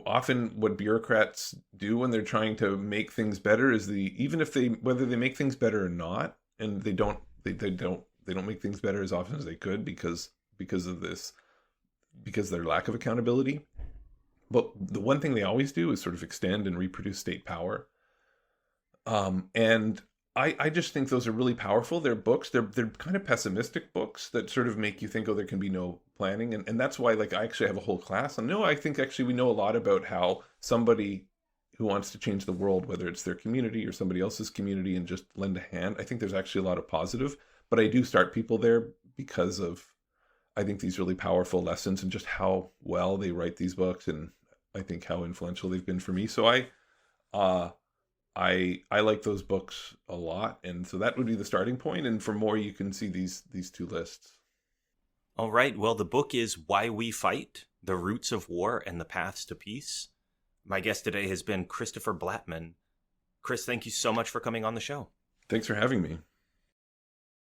often what bureaucrats do when they're trying to make things better is whether they make things better or not, and they don't make things better as often as they could because of their lack of accountability. But the one thing they always do is sort of extend and reproduce state power. And I just think those are really powerful. They're books. They're kind of pessimistic books that sort of make you think, oh, there can be no planning. And that's why, like, I actually have a whole class. And no, I think actually we know a lot about how somebody who wants to change the world, whether it's their community or somebody else's community, and just lend a hand. I think there's actually a lot of positive. But I do start people there because of, I think, these really powerful lessons and just how well they write these books, and I think how influential they've been for me. So uh, I like those books a lot, and so that would be the starting point. And for more, you can see these two lists. All right. Well, the book is Why We Fight: The Roots of War and the Paths to Peace. My guest today has been Christopher Blattman. Chris, thank you so much for coming on the show. Thanks for having me.